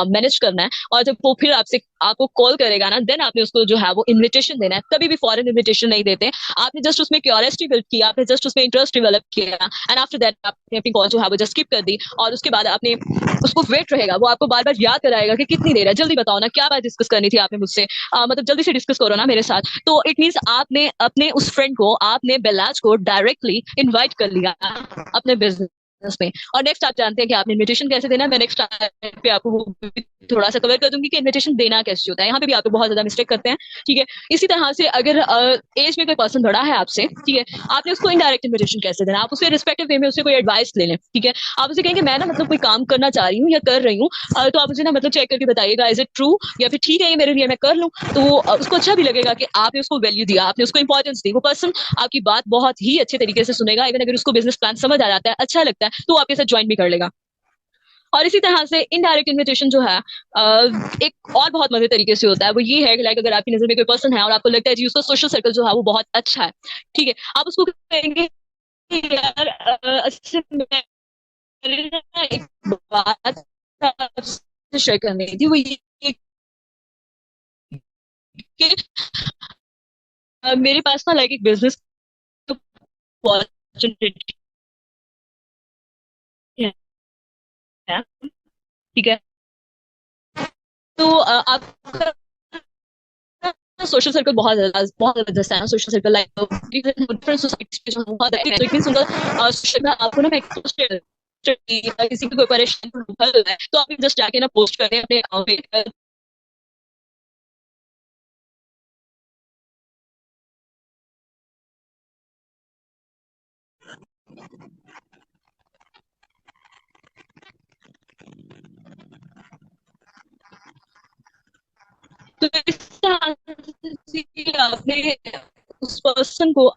मैनेज करना है। और जब वो फिर आपसे आपको कॉल करेगा ना, देन आपने उसको जो है वो इन्विटेशन देना है। कभी भी फॉरेन इन्विटेशन नहीं देते, आपने जस्ट उसमें क्यूरियोसिटी बिल्ड किया, आपने जस्ट उसमें इंटरेस्ट डेवलप किया, एंड आफ्टर दैट आपने अपनी कॉल जो है वो जस्ट स्किप कर दी, और उसके बाद आपने उसको वेट रहेगा, वो आपको बार बार याद कराएगा कि कितनी देर है, जल्दी बताओ ना क्या बात डिस्कस करनी थी आपने मुझसे, मतलब जल्दी से डिस्कस करो ना मेरे साथ। तो इट मीन्स आपने अपने उस फ्रेंड को, आपने बेलाज को डायरेक्टली इनवाइट कर लिया अपने बिजनेस में। और नेक्स्ट आप जानते हैं कि आपने इन्विटेशन कैसे देना है, मैं नेक्स्ट टाइम पे आपको वो भी थोड़ा सा कवर कर दूंगी कि इन्विटेशन देना कैसे होता है। यहाँ पे भी आप बहुत ज्यादा मिस्टेक करते हैं। ठीक है, इसी तरह से अगर एज में कोई पर्सन बड़ा है आपसे, ठीक है, आपने उसको इनडायरेक्ट इन्विटेशन कैसे देना, आप उससे रिस्पेक्टिव वे में उससे कोई एडवाइस ले लें। ठीक है, आप उसे कहेंगे मैं ना मतलब कोई काम करना चाह रही हूँ या कर रही हूँ, तो आप मुझे ना मतलब चेक करके बताइएगा इज इट ट्रू, या फिर ठीक है ये मेरे लिए मैं कर लूँ। तो उसको अच्छा भी लगेगा कि आपने उसको वैल्यू दिया, आपने उसको इंपॉर्टेंस दी। वो पर्सन आपकी बात बहुत ही अच्छे तरीके से सुनेगा, इवन अगर उसको बिजनेस प्लान समझ आ जाता है, अच्छा लगता है, तो आपके साथ ज्वाइन भी कर लेगा। और इसी तरह से इनडायरेक्ट इन्विटेशन जो है एक और बहुत मजे तरीके से होता है। वो ये है कि लाइक अगर आपकी नजर में कोई पर्सन है और आपको लगता है जी उसका सोशल सर्कल जो है वो बहुत अच्छा है, ठीक है, आप उसको कहेंगे यार अच्छा मेरे ना एक बात आपसे शेयर करनी थी, वो ये कि मेरे पास ना लाइक एक बिजनेस अपॉर्चुनिटी है। ठीक है, तो आपका सोशल सर्कल बहुत जबरदस्त है ना, social circle like different societies में बहुत है, तो इतनी सुंदर सोशल में आपको ना मैं एक पोस्ट किसी को कोई परेशानी हल है तो आप जस्ट जाके ना पोस्ट करें अपने अकाउंट पे। तो इस तरह से आपने उस पर्सन को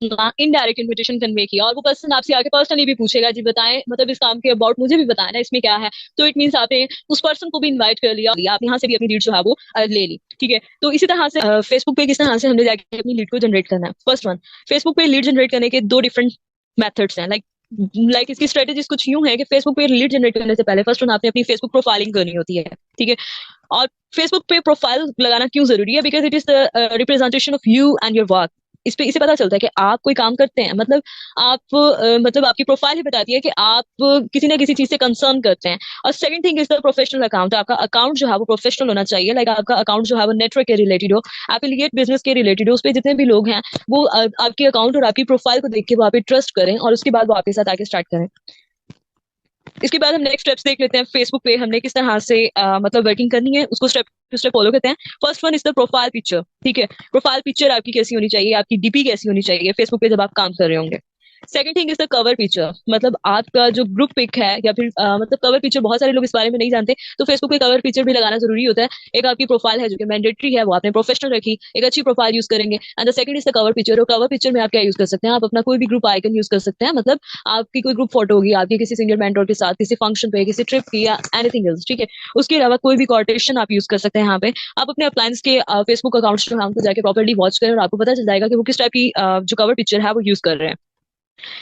अपना इनडायरेक्ट इन्विटेशन कन्वे किया और वो पर्सन आपसे आके पर्सनली भी पूछेगा जी बताएं, मतलब इस काम के अबाउट मुझे भी बताएं ना, इसमें क्या है। तो इट मीन्स आपने उस पर्सन को भी इन्वाइट कर लिया, आप यहाँ से भी अपनी लीड जो है वो ले ली। ठीक है, तो इसी तरह से फेसबुक पे किस तरह से हमने जाके अपनी लीड को जनरेट करना है। फर्स्ट वन, फेसबुक पे लीड जनरेट करने के दो डिफरेंट मेथड्स हैं। लाइक इसकी स्ट्रेटेजीज कुछ यूं है कि फेसबुक पे लीड जनरेट करने से पहले फर्स्ट वन आपने अपनी फेसबुक प्रोफाइलिंग करनी होती है। ठीक है, और फेसबुक पे प्रोफाइल लगाना क्यों जरूरी है? Because it is the representation of you and your work. इस पे इसे पता चलता है कि आप कोई काम करते हैं, मतलब आप मतलब आपकी प्रोफाइल ही बताती है कि आप किसी ना किसी चीज से कंसर्न करते हैं। और second thing is the professional account. आपका अकाउंट जो है वो प्रोफेशनल होना चाहिए। लाइक आपका अकाउंट जो है वो नेटवर्क के रिलेटेड हो, एफिलिएट बिजनेस के रिलेटेड हो। उस पे जितने भी लोग हैं वो आपके अकाउंट और आपकी प्रोफाइल को देख के वहां पे ट्रस्ट करें और उसके बाद वो आपके साथ आके स्टार्ट करें। इसके बाद हम नेक्स्ट स्टेप्स देख लेते हैं। फेसबुक पे हमने किस तरह से मतलब वर्किंग करनी है, उसको स्टेप टू स्टेप फॉलो करते हैं। First one is the profile picture. ठीक है, प्रोफाइल पिक्चर आपकी कैसी होनी चाहिए, आपकी डीपी कैसी होनी चाहिए फेसबुक पे जब आप काम कर रहे होंगे। Second thing is the cover picture, मतलब आपका जो ग्रुप पिक है या फिर मतलब कवर पिक्चर, बहुत सारे लोग इस बारे में नहीं जानते, तो फेसबुक पे कवर पिक्चर भी लगाना जरूरी होता है। एक आपकी प्रोफाइल है जो कि मैंडेटरी है, वो आपने प्रोफेशनल रखी, एक अच्छी प्रोफाइल यूज करेंगे। And the second is the cover picture. और कवर पिक्चर में आप क्या यूज कर सकते हैं, आप अपना कोई भी ग्रुप आइकन यूज कर सकते हैं। मतलब आपकी कोई ग्रुप फोटो होगी आपकी किसी सीनियर मेंटर के साथ, किसी फंक्शन पे, किसी ट्रिप की, या एनीथिंग एल्स। ठीक है, उसके अलावा कोई भी कोटेशन आप यूज कर सकते हैं। यहाँ पे आप अपने अप्लायंस के फेसबुक अकाउंट्स को जाके प्रॉपर्ली वॉच करें और आपको पता चल जाएगा कि वो किस टाइप की जो कवर पिक्चर है वो यूज कर रहे हैं।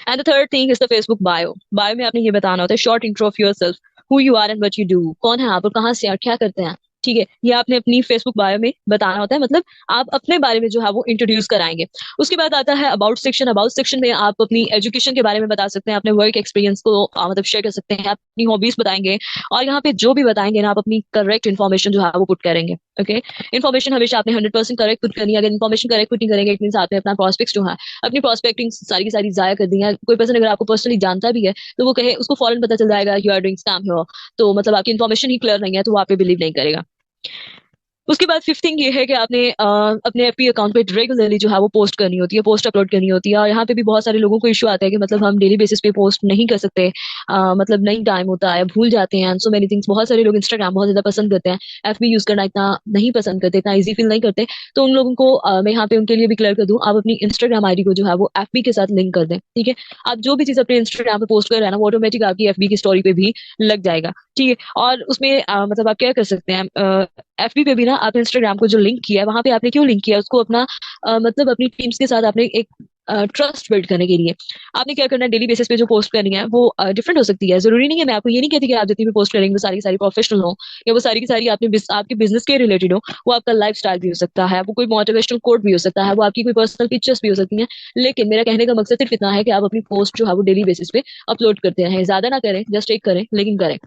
And the third thing is the Facebook bio. Bio में आपने ये बताना होता है short intro of yourself, who you are and what you do. कौन है आप और कहाँ से और क्या करते हैं। ठीक है, ये आपने अपनी फेसबुक बायो में बताना होता है। मतलब आप अपने बारे में जो है वो इंट्रोड्यूस कराएंगे। उसके बाद आता है अबाउट सेक्शन। अबाउट सेक्शन में आप अपनी एजुकेशन के बारे में बता सकते हैं, अपने वर्क एक्सपीरियंस को मतलब शेयर कर सकते हैं, अपनी हॉबीज बताएंगे। और यहाँ पे जो भी बताएंगे ना, आप अपनी करेक्ट इन्फॉर्मेशन जो है वो पुट करेंगे। ओके, इन्फॉर्मेशन हमेशा आपने 100% करेक्ट पुट करनी है। अगर इन्फॉर्मेशन करेक्ट पुट नहीं करेंगे इट मीन आपने अपना प्रॉस्पेक्ट जो है, अपनी प्रॉस्पेक्टिंग सारी की सारी जाया कर दी है। कोई पर्सन अगर आपको पर्सनली जानता भी है तो वो कहे, उसको फौरन पता चल जाएगा you are doing scam here, तो मतलब आपकी इन्फॉर्मेशन ही क्लियर नहीं है, तो वो आप पे बिलीव नहीं करेगा। उसके बाद फिफ्थ थिंग ये है कि आपने अपने एफबी अकाउंट पे रेगुलरली जो है वो पोस्ट करनी होती है, पोस्ट अपलोड करनी होती है। और यहाँ पे भी बहुत सारे लोगों को इश्यू आता है कि मतलब हम डेली बेसिस पे पोस्ट नहीं कर सकते, मतलब नहीं टाइम होता है, भूल जाते हैं, सो मेनी थिंग्स। बहुत सारे लोग इंस्टाग्राम बहुत ज्यादा पसंद करते हैं, एफबी यूज करना इतना नहीं पसंद करते, इतना ईजी फील नहीं करते। तो उन लोगों को मैं यहाँ पे उनके लिए भी क्लियर कर दूं, आप अपनी इंस्टाग्राम आईडी को जो है वो एफबी के साथ लिंक कर दें। ठीक है, आप जो भी चीज अपने इंस्टाग्राम पे पोस्ट कर रहे हैं ना, वो ऑटोमेटिक आपकी एफबी की स्टोरी पे भी लग जाएगा। ठीक है, और उसमें मतलब आप क्या कर सकते हैं, एफबी पे भी ना आपने इंस्टाग्राम को जो लिंक किया है वहां पे आपने क्यों लिंक किया उसको अपना मतलब अपनी टीम्स के साथ आपने एक ट्रस्ट बिल्ड करने के लिए आपने क्या करना है, डेली बेसिस पे जो पोस्ट करनी है वो डिफरेंट हो सकती है। जरूरी नहीं है, मैं आपको ये नहीं कहती कि आप जितनी भी पोस्ट करेंगे वो सारी की सारी प्रोफेशनल हो या वो सारी की सारी आपने आपके बिजनेस के रिलेटेड हो। वो आपका लाइफ स्टाइल भी हो सकता है, वो कोई मोटिवेशनल कोट भी हो सकता है, वो आपकी कोई पर्सनल पिक्चर्स भी हो सकती हैं। लेकिन मेरा कहने का मकसद सिर्फ इतना है कि आप अपनी पोस्ट जो है वो डेली बेसिस पे अपलोड करते हैं। ज्यादा ना करें, जस्ट एक करें लेकिन करें।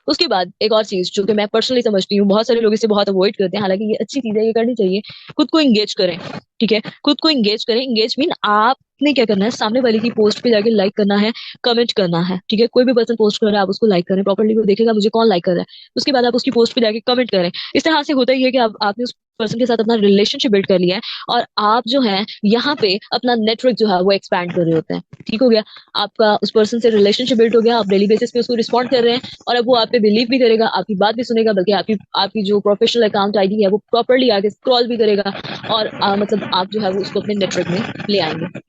उसके बाद एक और चीज जो कि मैं पर्सनली समझती हूँ, बहुत सारे लोग इसे बहुत अवॉइड करते हैं, हालांकि ये अच्छी चीज है, ये करनी चाहिए। खुद को इंगेज करें। ठीक है, खुद को इंगेज करें। इंगेज मीन आपने क्या करना है, सामने वाले की पोस्ट पे जाके लाइक करना है, कमेंट करना है। ठीक है, कोई भी पर्सन पोस्ट कर रहा है आप उसको लाइक करें, प्रॉपर्ली वो देखेगा मुझे कौन लाइक कर रहा है। उसके बाद आप उसकी पोस्ट पे जाके कमेंट करें। इस तरह से होता ही है कि आपने उस पर्सन के साथ अपना रिलेशनशिप बिल्ड कर लिया है और आप जो है यहाँ पे अपना नेटवर्क जो है वो एक्सपैंड कर रहे होते हैं। ठीक हो गया, आपका उस पर्सन से रिलेशनशिप बिल्ड हो गया, आप डेली बेसिस पे उसको रिस्पॉन्ड कर रहे हैं और अब वो आप पे बिलीव भी करेगा, आपकी बात भी सुनेगा, बल्कि आपकी आपकी जो प्रोफेशनल अकाउंट आईडी है वो प्रॉपर्ली आगे स्क्रॉल भी करेगा और मतलब आप जो है वो उसको अपने नेटवर्क में ले आएंगे।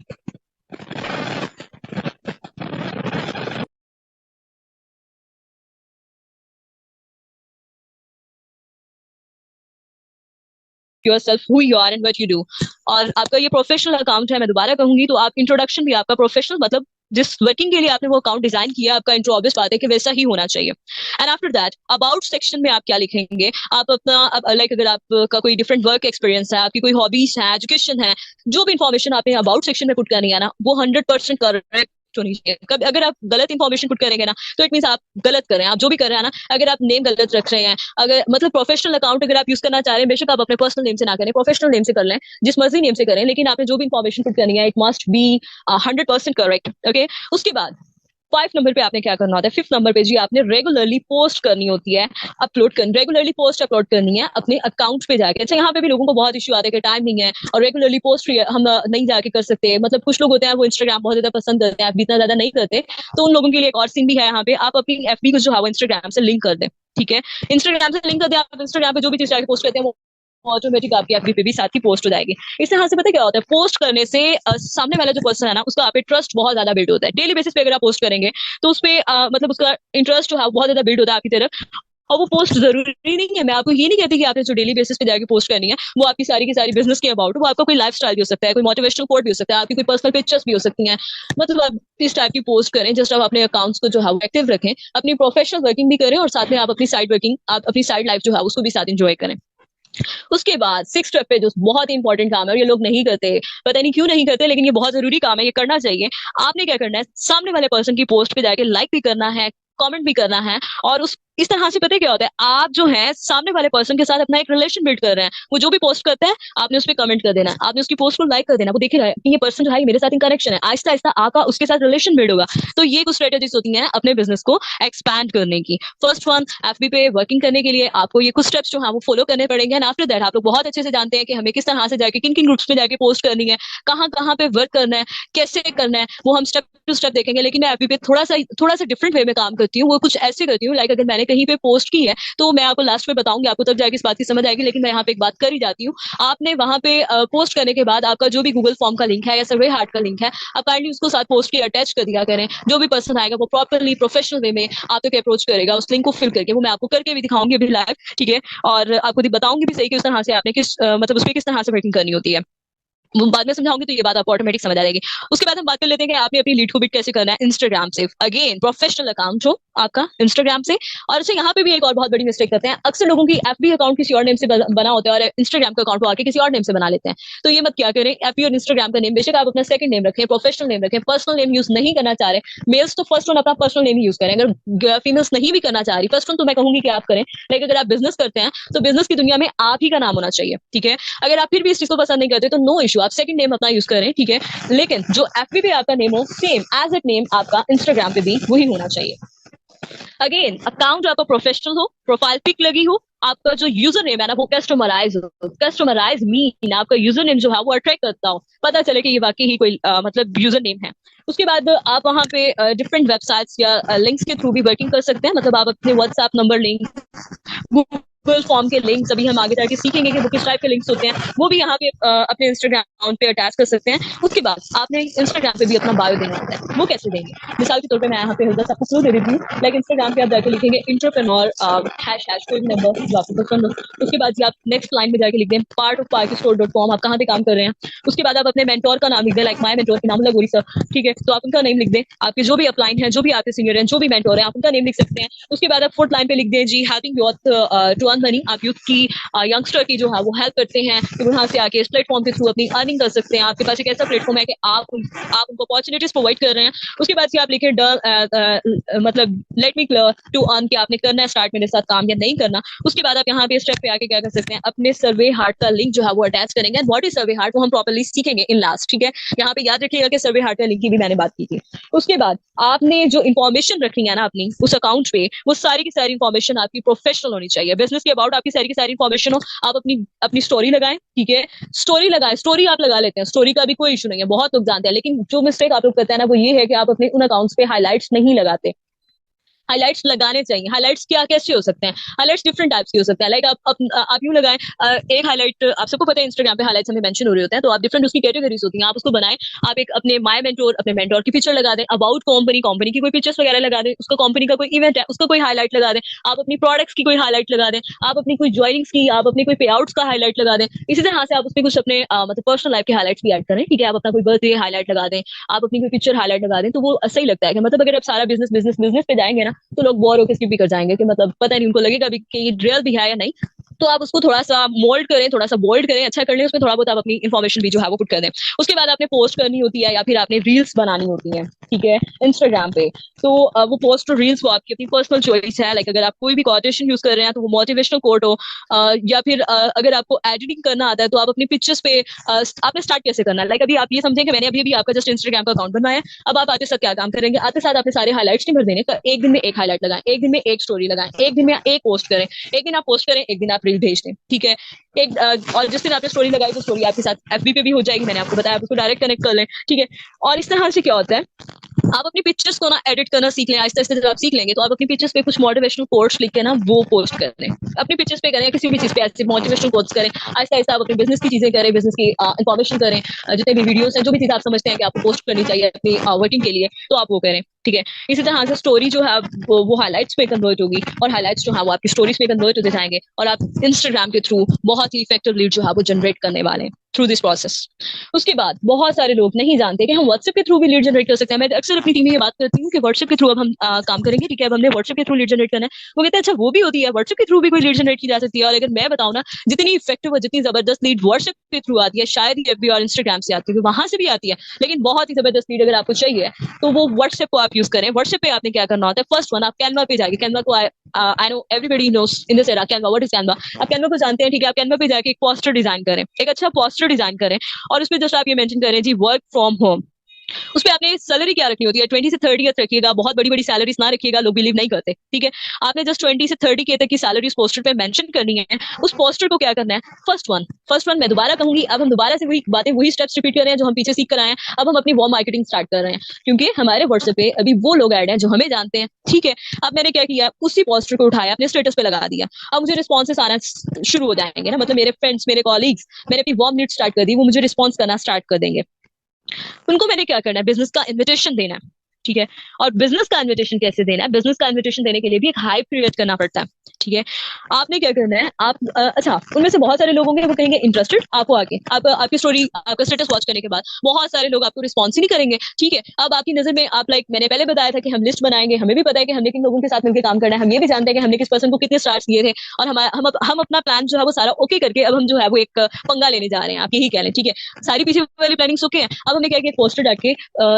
Yourself, who you are and what you do. और आपका ये प्रोफेशनल अकाउंट है, मैं दोबारा कहूंगी, तो आप इंट्रोडक्शन भी आपका प्रोफेशनल, मतलब जिस वर्किंग के लिए आपने वो अकाउंट डिजाइन किया, आपका इंट्रो ऑब्वियस बात है कि वैसा ही होना चाहिए। And after that about section में आप क्या लिखेंगे, आप अपना लाइक अगर आपका कोई डिफरेंट वर्क एक्सपीरियंस है, आपकी कोई हॉबीज है, एजुकेशन है, जो भी इंफॉर्मेशन आपने अबाउट सेक्शन में पुट करनी है ना, वो 100% करेक्ट होनी चाहिए। कभी अगर आप गलत इन्फॉर्मेशन पुट करेंगे ना तो इट मीन आप गलत कर रहे हैं। आप जो भी कर रहे हैं ना, अगर आप नेम गलत रख रहे हैं, अगर मतलब प्रोफेशनल अकाउंट अगर आप यूज करना चाह रहे हैं, बेशक आप अपने पर्सनल नेम से ना करें, प्रोफेशनल नेम से कर लें, जिस मर्जी नेम से करें, लेकिन आपने जो भी इन्फॉर्मेशन पुट करनी है it must be 100% correct. Okay, उसके बाद 5 नंबर पे आपने क्या करना होता है, 5th नंबर पे जी आपने रेगुलरली पोस्ट करनी होती है, अपलोड करनी, रेगुलरली पोस्ट अपलोड करनी है अपने अकाउंट पे जाके। अच्छा, यहाँ पे भी लोगों को बहुत इश्यू आता है कि टाइम नहीं है और रेगुलरली पोस्ट हम नहीं जाके कर सकते। मतलब कुछ लोग होते हैं वो इंस्टाग्राम बहुत ज्यादा पसंद करते हैं, आप भी इतना ज्यादा नहीं करते, तो उन लोगों के लिए एक और सीन भी है यहाँ पे, आप अपनी एफबी को जो है वो इंस्टाग्राम से लिंक कर दें। ठीक है, इंस्टाग्राम से लिंक कर दें, आप इंस्टाग्राम पे जो भी चीज जाके पोस्ट करते हैं वो ऑटोमेटिक आपकी एफबी पे भी साथ ही पोस्ट हो जाएगी। इस तरह से पता है क्या होता है, पोस्ट करने से सामने वाला जो पर्सन है ना, उसका आप पे ट्रस्ट बहुत ज्यादा बिल्ड होता है। डेली बेसिस पे अगर आप पोस्ट करेंगे तो उस पे मतलब उसका इंटरेस्ट जो है वो बहुत ज्यादा बिल्ड होता है आपकी तरफ। और वो पोस्ट जरूरी नहीं है, मैं आपको ये नहीं कहती कि आपने जो डेली बेसिस पे जाके पोस्ट करनी है वो आपकी सारी की सारी बिजनेस के अबाउट, वो आपका कोई लाइफस्टाइल भी हो सकता है, कोई मोटिवेशनल कोट भी हो सकता है, आपकी कोई पर्सनल पिक्चर्स भी हो सकती हैं। मतलब आप इस टाइप की पोस्ट करें, जस्ट आप अपने अकाउंट्स को जो है एक्टिव रखें, अपनी प्रोफेशनल वर्किंग भी करें और साथ में आप अपनी साइड वर्किंग, आप अपनी साइड लाइफ जो है उसको भी साथ इंजॉय करें। उसके बाद सिक्स स्टेप पे जो बहुत ही इंपॉर्टेंट काम है और ये लोग नहीं करते, पता नहीं क्यों नहीं करते, लेकिन ये बहुत जरूरी काम है, ये करना चाहिए। आपने क्या करना है, सामने वाले पर्सन की पोस्ट पे जाके लाइक भी करना है, कमेंट भी करना है। और उस इस तरह से पता है क्या होता है, आप जो है सामने वाले पर्सन के साथ अपना एक रिलेशन बिल्ड कर रहे हैं। वो जो भी पोस्ट करता है आपने उस पर कमेंट कर देना है, आपने उसकी पोस्ट को लाइक कर देना, वो देखेगा कि ये पर्सन जो है मेरे साथ इन कनेक्शन है, आहिस्ता आहिस्ता आपका उसके साथ रिलेशन बिल्ड होगा। तो ये कुछ स्ट्रेटेजीज होती हैं अपने बिजनेस को एक्सपैंड करने की। फर्स्ट वन, एफबी पे वर्किंग करने के लिए आपको ये कुछ स्टेप्स जो है वो फॉलो करने पड़ेंगे। एंड आफ्टर दैट आप लोग बहुत अच्छे से जानते हैं कि हमें किस तरह से जाके किन किन ग्रुप्स में जाके पोस्ट करनी है, कहाँ कहाँ पे वर्क करना है, कैसे करना है, वो हम स्टेप टू स्टेप देखेंगे। लेकिन मैं एफबी पे थोड़ा सा डिफरेंट वे में काम करती हूँ। वो कुछ ऐसे करती हूँ, लाइक अगर मैंने कहीं पे पोस्ट की है तो मैं आपको लास्ट में बताऊंगी, आपको तब जाके इस बात की समझ आएगी, लेकिन मैं यहाँ पे एक बात कर ही जाती हूँ। आपने वहां पे पोस्ट करने के बाद आपका जो भी गूगल फॉर्म का लिंक है या सर्वे हार्ट का लिंक है, आप काइंडली उसको साथ पोस्ट के अटैच कर दिया करें। जो भी पर्सन आएगा वो प्रॉपरली प्रोफेशनल वे में आप तक अप्रोच करेगा, उस लिंक को फिल करके, वो मैं आपको करके भी दिखाऊंगी अभी लाइव, ठीक है। और आपको बताऊंगी भी सही कि उस तरह से आपने मतलब उस पर किस तरह से वर्किंग करनी होती है। वो बाद में समझाऊंगी तो ये बात आपको ऑटोमेटिक समझ आ जाएगी। उसके बाद हम बात कर लेते हैं कि आपने अपनी लीड को बिट कैसे करना है इंस्टाग्राम से। अगेन प्रोफेशनल अकाउंट हो आपका इंस्टाग्राम से। और अच्छा, यहाँ पे भी एक और बहुत बड़ी मिस्टेक करते हैं, अक्सर लोगों की एफबी अकाउंट किसी और नेम से बना होता है और इंस्टाग्राम का अकाउंट आके किसी और नेम से बना लेते हैं। तो ये मत क्या करें, एफबी और इंस्टाग्राम का नेम बेशक आप अपना सेकंड नेम रखें, प्रोफेशनल नेम रखें, पर्सनल नेम यूज नहीं करना चाह रहे। मेल्स तो फर्स्ट वन अपना पर्सनल नेम ही यूज करें, अगर फीमेल्स नहीं भी करना चाह रही फर्स्ट वन तो मैं कहूंगी कि आप करें। लेकिन अगर आप बिजनेस करते हैं तो बिजनेस की दुनिया में आप ही का नाम होना चाहिए, ठीक है। अगर आप फिर भी इस चीज को पसंद नहीं करते तो नो इशू, आप सेकंड नेम अपना यूज करें, ठीक है। लेकिन जो एफबी पे आपका नेम हो सेम एज इट नेम आपका इंस्टाग्राम पे भी वही होना चाहिए। अगेन अकाउंट आपका प्रोफेशनल हो, प्रोफाइल पिक लगी हो, आपका जो यूजर नेम है ना वो कस्टमराइज हो। कस्टमराइज मीन आपका यूजर नेम जो है वो अट्रैक्ट करता हो, पता चले कि ये वाकई ही कोई मतलब यूजर नेम है। उसके बाद आप वहां पे डिफरेंट वेबसाइट्स या लिंक्स के थ्रू भी वर्किंग कर सकते हैं। मतलब आप अपने WhatsApp number link, Google form के लिंक्स, अभी हम आगे जाके सीखेंगे कि वो किस टाइप के लिंक्स होते हैं, वो भी यहाँ पे अपने इंस्टाग्राम अकाउंट पे अटैच कर सकते हैं। उसके बाद आपने इंस्टाग्राम पे भी अपना बायो देना होता है। वो कैसे देंगे, मिसाल के तौर पे मैं यहाँ पे हल्का सा क्लू दे देती हूँ। लाइक इंस्टाग्राम पे आप जाके लिखेंगे इंटरप्रेन्योर हैश हैश कोई भी नंबर जो आपको पसंद हो। उसके बाद आप नेक्स्ट लाइन में जाके लिख दें पार्ट ऑफ parkstore.com, आप कहाँ पे काम कर रहे हैं। उसके बाद आप अपने मेंटोर का नाम लिख दें, लाइक माय मेंटोर इनामुल्लाह गोरी सर, ठीक है। तो आप उनका नेम लिख दें, आपके जो भी अपलाइन है, जो भी आपके सीनियर हैं, जो भी मेंटोर है, आप उनका नेम लिख सकते हैं। उसके बाद आप फोर्थ लाइन पे लिख दें जी helping youth to earn money, आप यूथ की यंगस्टर की जो है वो हेल्प करते हैं कि वहां से आके इस प्लेटफॉर्म के थ्रू अपनी अर्निंग कर सकते हैं। आपके पास एक ऐसा प्लेटफॉर्म है कि आप उनको अपॉर्चुनिटीज प्रोवाइड कर रहे हैं। उसके बाद आप लिखे मतलब let me clear to earn, कि आपने करना है स्टार्ट मेरे साथ काम या नहीं करना। उसके बाद आप यहाँ पे स्टेप पे आके क्या कर सकते हैं, अपने सर्वे हार्ट का लिंक जो है वो अटैच करेंगे। व्हाट इज सर्वे हार्ट वो हम प्रॉपर्ली सीखेंगे इन लास्ट, ठीक है। यहाँ पे याद रखिएगा कि सर्वे हार्ट का लिंक की भी मैंने बात की थी। उसके बाद आपने जो इन्फॉर्मेशन रखनी है ना अपनी उस अकाउंट पे, वो सारी की सारी इन्फॉर्मेशन आपकी प्रोफेशनल होनी चाहिए। बिजनेस के अबाउट आपकी सारी की सारी इन्फॉर्मेशन हो। आप अपनी अपनी स्टोरी लगाएं, ठीक है। स्टोरी लगाएं, स्टोरी आप लगा लेते हैं, स्टोरी का भी कोई इशू नहीं है, बहुत लोग जानते हैं। लेकिन जो मिस्टेक आप लोग करते हैं ना वो ये है कि आप अपने उन अकाउंट्स पे हाईलाइट्स नहीं लगाते। हाइलाइट्स लगाने चाहिए। हाइलाइट्स क्या कैसे हो सकते हैं, हाइलाइट्स डिफरेंट टाइप्स के हो सकते हैं। लाइक आप यूं लगाएं, एक हाइलाइट, आप सबको पता है इंस्टाग्राम पे हाइलाइट्स हमें मेंशन हो रहे होते हैं, तो आप डिफरेंट उसकी कैटेगरीज होती हैं, आप उसको बनाएं। आप एक अपने माय मेंटोर, अपने मेंटोर की पिक्चर लगा दें, अबाउट कंपनी, कंपनी की कोई पिक्चर्स वगैरह लगा दें, उसका कंपनी का कोई इवेंट है उसका कोई हाईलाइट लगा दें, आप अपनी प्रोडक्ट्स की कोई हाईलाइट लगा दें, आप अपनी कोई ज्वाइनिंग्स की, आप अपनी कोई पे आउट्स का हाईलाइट लगा दें। इसी तरह से आप उसमें कुछ अपने मतलब पर्सनल लाइफ के हाईलाइट्स भी ऐड करें, ठीक है। आप अपना कोई बर्थडे हाईलाइट लगा दें, आप अपनी कोई पिक्चर हाईलाइट लगा दें, तो वो सही लगता है कि मतलब अगर आप सारा बिजनेस बिजनेस बिजनेस पे जाएंगे ना तो लोग बोर होकर स्किप भी कर जाएंगे कि मतलब पता नहीं उनको लगेगा भी कि ये रियल भी है या नहीं। तो आप उसको थोड़ा सा मोल्ड करें, थोड़ा सा बोल्ड करें, अच्छा कर लें, उसमें थोड़ा बहुत आप अपनी इन्फॉर्मेशन भी जो है वो पुट कर दें। उसके बाद आपने पोस्ट करनी होती है या फिर आपने रील्स बनानी होती है, ठीक है, इंस्टाग्राम पे। तो वो पोस्ट और रील्स वो आपकी अपनी पर्सनल चॉइस है। लाइक अगर आप कोई भी कोटेशन यूज कर रहे हैं तो वो मोटिवेशनल कोट हो, या फिर अगर आपको एडिटिंग करना आता है तो आप अपनी पिक्चर्स पे आपने स्टार्ट कैसे करना है। लाइक अभी आप ये समझें कि मैंने अभी भी आपका जस्ट इंस्टाग्राम का अकाउंट बनवाया है। अब आप आते साथ क्या काम करेंगे, आते साथ आपने सारे हाईलाइट्स नहीं भर देने, एक दिन में एक हाईलाइट लगाएं, एक दिन में एक स्टोरी लगाएं, एक दिन में एक पोस्ट करें, एक दिन आप पोस्ट करें, एक दिन आप रील भेज दें, ठीक है। एक और जिस दिन आपने स्टोरी लगाई तो स्टोरी आपके साथ एफबी पे भी हो जाएगी, मैंने आपको बताया, आप उसको डायरेक्ट कनेक्ट कर लें, ठीक है। और इस तरह से क्या होता है, आप अपनी पिक्चर्स को ना एडिट करना सीख लें। आहिस्ता आहिस्ता जब आप सीख लेंगे तो आप अपनी पिक्चर्स पे कुछ मोटिवेशनल कोट्स लिख के ना वो पोस्ट करें, अपनी पिक्चर्स पे करें, किसी भी चीज पे ऐसे मोटिवेशनल कोट्स करें। आहिस्ता आहिस्ता आप अपने बिजनेस की चीजें करें, बिजनेस की इंफॉर्मेशन करें, जितने भी वीडियोस हैं, जो भी चीज आप समझते हैं कि आपको पोस्ट करनी चाहिए अपनी वर्किंग के लिए, तो आप वो करें। ठीक है, इसी तरह से स्टोरी जो है वो हाईलाइट्स में कन्वर्ट होगी, और हाईलाइट्स जो है वो आपकी स्टोरीज में कन्वर्ट होते जाएंगे, और आप इंस्टाग्राम के थ्रू बहुत ही इफेक्टिव लीड जो है वो जनरेट करने वाले हैं थ्रू दिस प्रोसेस। उसके बाद बहुत सारे लोग नहीं जानते कि हम व्हाट्सएप के थ्रू भी लीड जनरेट कर सकते हैं। मैं अक्सर अपनी टीम में ये बात करती हूँ कि व्हाट्सएप के थ्रू अब हम काम करेंगे। ठीक है, अब हमने व्हाट्सएप के थ्रू लीड जनरेट करना है। वो कहते हैं अच्छा वो भी होती है, व्हाट्सएप के थ्रू भी कोई लीड जनरेट की जा सकती है। और अगर मैं बताऊँ ना, जितनी इफेक्टिव और जितनी जबरदस्त लीड व्हाट्सएप के थ्रू आती है, शायद ही एफबी और इंस्टाग्राम से आती है, वहां से भी आती है, लेकिन बहुत ही जबरदस्त लीड अगर आपको चाहिए तो वो व्हाट्सएप को आप यूज करें। व्हाट्सएप पे आपने क्या करना होता है, फर्स्ट वन, आप कैनवा पे जाएंगे। कैनवा को I know everybody knows in this era Canva, what is Canva. आप कैनवा को जानते हैं। ठीक है, आप कैनवा पे जाके एक पोस्टर डिजाइन करें, एक अच्छा पोस्टर डिजाइन करें, और उसमें जस्ट आप ये मेंशन करें जी वर्क फ्रॉम होम। उसपे आपने सैलरी क्या रखनी होती है, 20 से 30 रखिएगा। बहुत बड़ी बड़ी सैलरीज ना रखिएगा, लोग बिलीव नहीं करते। ठीक है, आपने जस्ट 20 से 30 तक की सैलरी उस पोस्टर पे मेंशन करनी है। उस पोस्टर को क्या करना है, फर्स्ट वन मैं दोबारा कहूंगी, अब हम दोबारा से वही बातें, वही स्टेप्स रिपीट कर रहे हैं जो हम पीछे सीख कर आए हैं। अब हम अपनी वॉर्म मार्केटिंग स्टार्ट कर रहे हैं, क्योंकि हमारे व्हाट्सएप पे अभी वो लोग ऐड हैं जो हमें जानते हैं। ठीक है, अब मैंने क्या किया, उसी पोस्टर को उठाया, अपने स्टेटस पे लगा दिया। अब मुझे रिस्पॉन्सेस आना शुरू हो जाएंगे ना, मतलब मेरे फ्रेंड्स, मेरे कॉलीग्स, मैंने अपनी वॉर्म लीड स्टार्ट कर दी, वो मुझे रिस्पॉन्स करना स्टार्ट कर देंगे। उनको मैंने क्या करना है, बिजनेस का इन्विटेशन देना है। ठीक है, और बिजनेस का इन्विटेशन कैसे देना है, बिजनेस का इन्विटेशन देने के लिए भी एक हाइप क्रिएट करना पड़ता है। ठीक है, आपने क्या करना है, आप अच्छा, उनमें से बहुत सारे लोग होंगे वो कहेंगे इंटरेस्टेड, आपको आके आपकी स्टोरी, आपका स्टेटस वॉच करने के बाद बहुत सारे लोग आपको रिस्पॉन्स ही नहीं करेंगे। ठीक है, अब आपकी नजर में आप लाइक मैंने पहले बताया था कि हम लिस्ट बनाएंगे, हमें भी पता है कि हमने किन लोगों के साथ मिलकर काम करना है, हम ये भी जानते हैं कि हमने किस पर्सन को कितने स्टार्स दिए थे, और हम अपना प्लान जो है वो सारा ओके करके अब हम जो है वो एक पंगा लेने जा रहे हैं, आप यही कह लें। ठीक है, सारी पीछे वाली प्लानिंग ओके है। अब हमने क्या किया, पोस्टर डाल के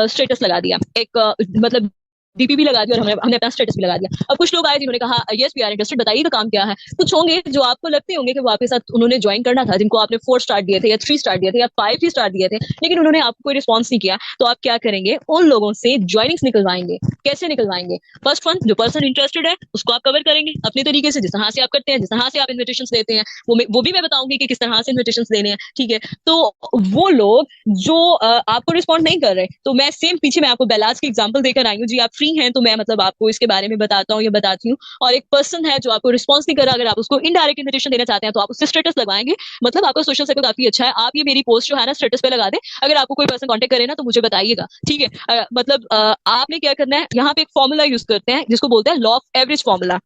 स्टेटस लगा दिया, एक मतलब डीपी भी लगा दिया, और हमने अपना स्टेटस भी लगा दिया। अब कुछ लोग आए जिन्होंने कहा यस वी आर इंटरेस्टेड, बताइए तो काम क्या है। कुछ होंगे जो आपको लगते होंगे कि वो आपके साथ उन्होंने ज्वाइन करना था, जिनको आपने 4 स्टार दिए थे, या 3 स्टार दिए थे, या 5 ही स्टार दिए थे, लेकिन उन्होंने आपको कोई रिस्पॉन्स नहीं किया। तो आप क्या करेंगे, उन लोगों से ज्वाइनिंग्स निकलवाएंगे। कैसे निकलवाएंगे, फर्स्ट वन, जो पर्सन इंटरेस्टेड है उसको आप कवर करेंगे अपने तरीके से, जिस तरह से आप करते हैं, जिस तरह से आप इन्विटेशन देते हैं, वो भी मैं बताऊंगी कि किस तरह से इन्विटेशन देने हैं। ठीक है, तो वो लोग जो आपको रिस्पॉन्ड नहीं कर रहे, तो मैं सेम पीछे मैं आपको बेलाज की एग्जांपल देकर आई हूँ जी। आप फ्री हैं तो मैं मतलब आपको इसके बारे में बताता हूँ या बताती हूँ। और एक पर्सन है जो आपको रिस्पॉन्स नहीं कर रहा, अगर आप उसको इनडायरेक्ट इन्विटेशन देना चाहते हैं तो आप उससे स्टेटस लगवाएंगे। मतलब आपका सोशल सर्कल काफी अच्छा है, आप ये मेरी पोस्ट जो है ना स्टेटस पे लगा दें। अगर आपको कोई पर्सन कॉन्टेक्ट करे ना तो मुझे बताइएगा। ठीक है, मतलब आपने क्या करना है, यहाँ पे एक फॉर्मूला यूज करते हैं जिसको बोलते हैं लॉ ऑफ एवरेज फॉर्मूला।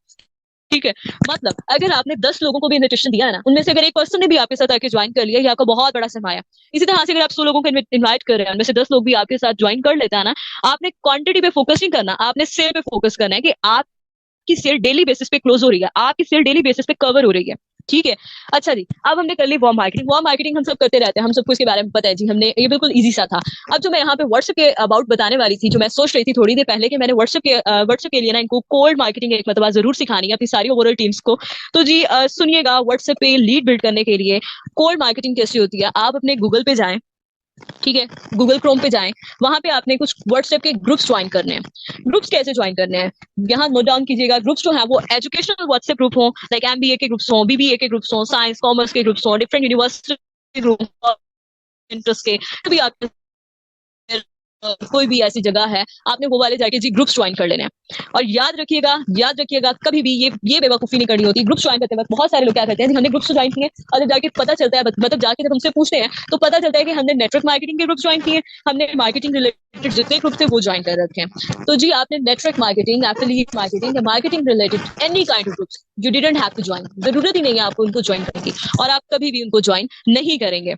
ठीक है, मतलब अगर आपने 10 लोगों को भी इन्विटेशन दिया है ना, उनमें से अगर एक पर्सन ने भी आपके साथ आके ज्वाइन कर लिया, ये आपका बहुत बड़ा सरमाया। इसी तरह से अगर आप 100 लोगों को इनवाइट कर रहे हैं, उनमें से 10 लोग भी आपके साथ ज्वाइन कर लेता है ना, आपने क्वांटिटी पे फोकस नहीं करना, आपने सेल पे फोकस करना है कि आपकी सेल डेली बेसिस पे क्लोज हो रही है, आपकी सेल डेली बेसिस पे कवर हो रही है। ठीक है, अच्छा जी, अब हमने कर ली वार्म मार्केटिंग। वार्म मार्केटिंग हम सब करते रहते हैं, हम सबको इसके बारे में पता है जी, हमने ये बिल्कुल इजी सा था। अब जो मैं यहाँ पे व्हाट्सएप के अबाउट बताने वाली थी, जो मैं सोच रही थी थोड़ी देर पहले कि मैंने व्हाट्सएप के लिए ना इनको कोल्ड मार्केटिंग एक मतलब जरूर सिखानी है अपनी सारी ओवरऑल टीम्स को। तो जी सुनिएगा, व्हाट्सएप पे लीड बिल्ड करने के लिए कोल्ड मार्केटिंग कैसी होती है। आप अपने गूगल पे जाएं, ठीक है, गूगल क्रोम पे जाएं, वहां पे आपने कुछ व्हाट्सएप के ग्रुप्स ज्वाइन करने हैं। ग्रुप्स कैसे ज्वाइन करने हैं, यहाँ नोट डाउन कीजिएगा। ग्रुप्स जो है वो एजुकेशनल व्हाट्सएप ग्रुप हो, लाइक एमबीए के ग्रुप्स हो, बीबीए के ग्रुप्स हो, साइंस कॉमर्स के ग्रुप्स हो, डिफरेंट यूनिवर्सिटी ग्रुप, इंटरेस्ट के भी आप कोई भी ऐसी जगह है, आपने वो वाले जाके जी ग्रुप्स ज्वाइन कर लेने हैं। और याद रखिएगा कभी भी ये बेवकूफी नहीं करनी होती। ग्रुप्स ज्वाइन करते वक्त बहुत सारे लोग क्या करते हैं, हमने ग्रुप्स ज्वाइन किए और जब जाके पता चलता है, मतलब जाके जब हमसे पूछते हैं तो पता चलता है कि हमने नेटवर्क मार्केटिंग के ग्रुप ज्वाइन किए, हमने मार्केटिंग रिलेटेड जितने ग्रुप थे वो ज्वाइन कर रखे हैं। तो जी आपने नेटवर्क मार्केटिंग, एफिलिएट मार्केटिंग या marketing related any kind of groups, you didn't have to join, जरूरत ही नहीं है आपको उनको ज्वाइन करने की, और आप कभी भी उनको ज्वाइन नहीं करेंगे।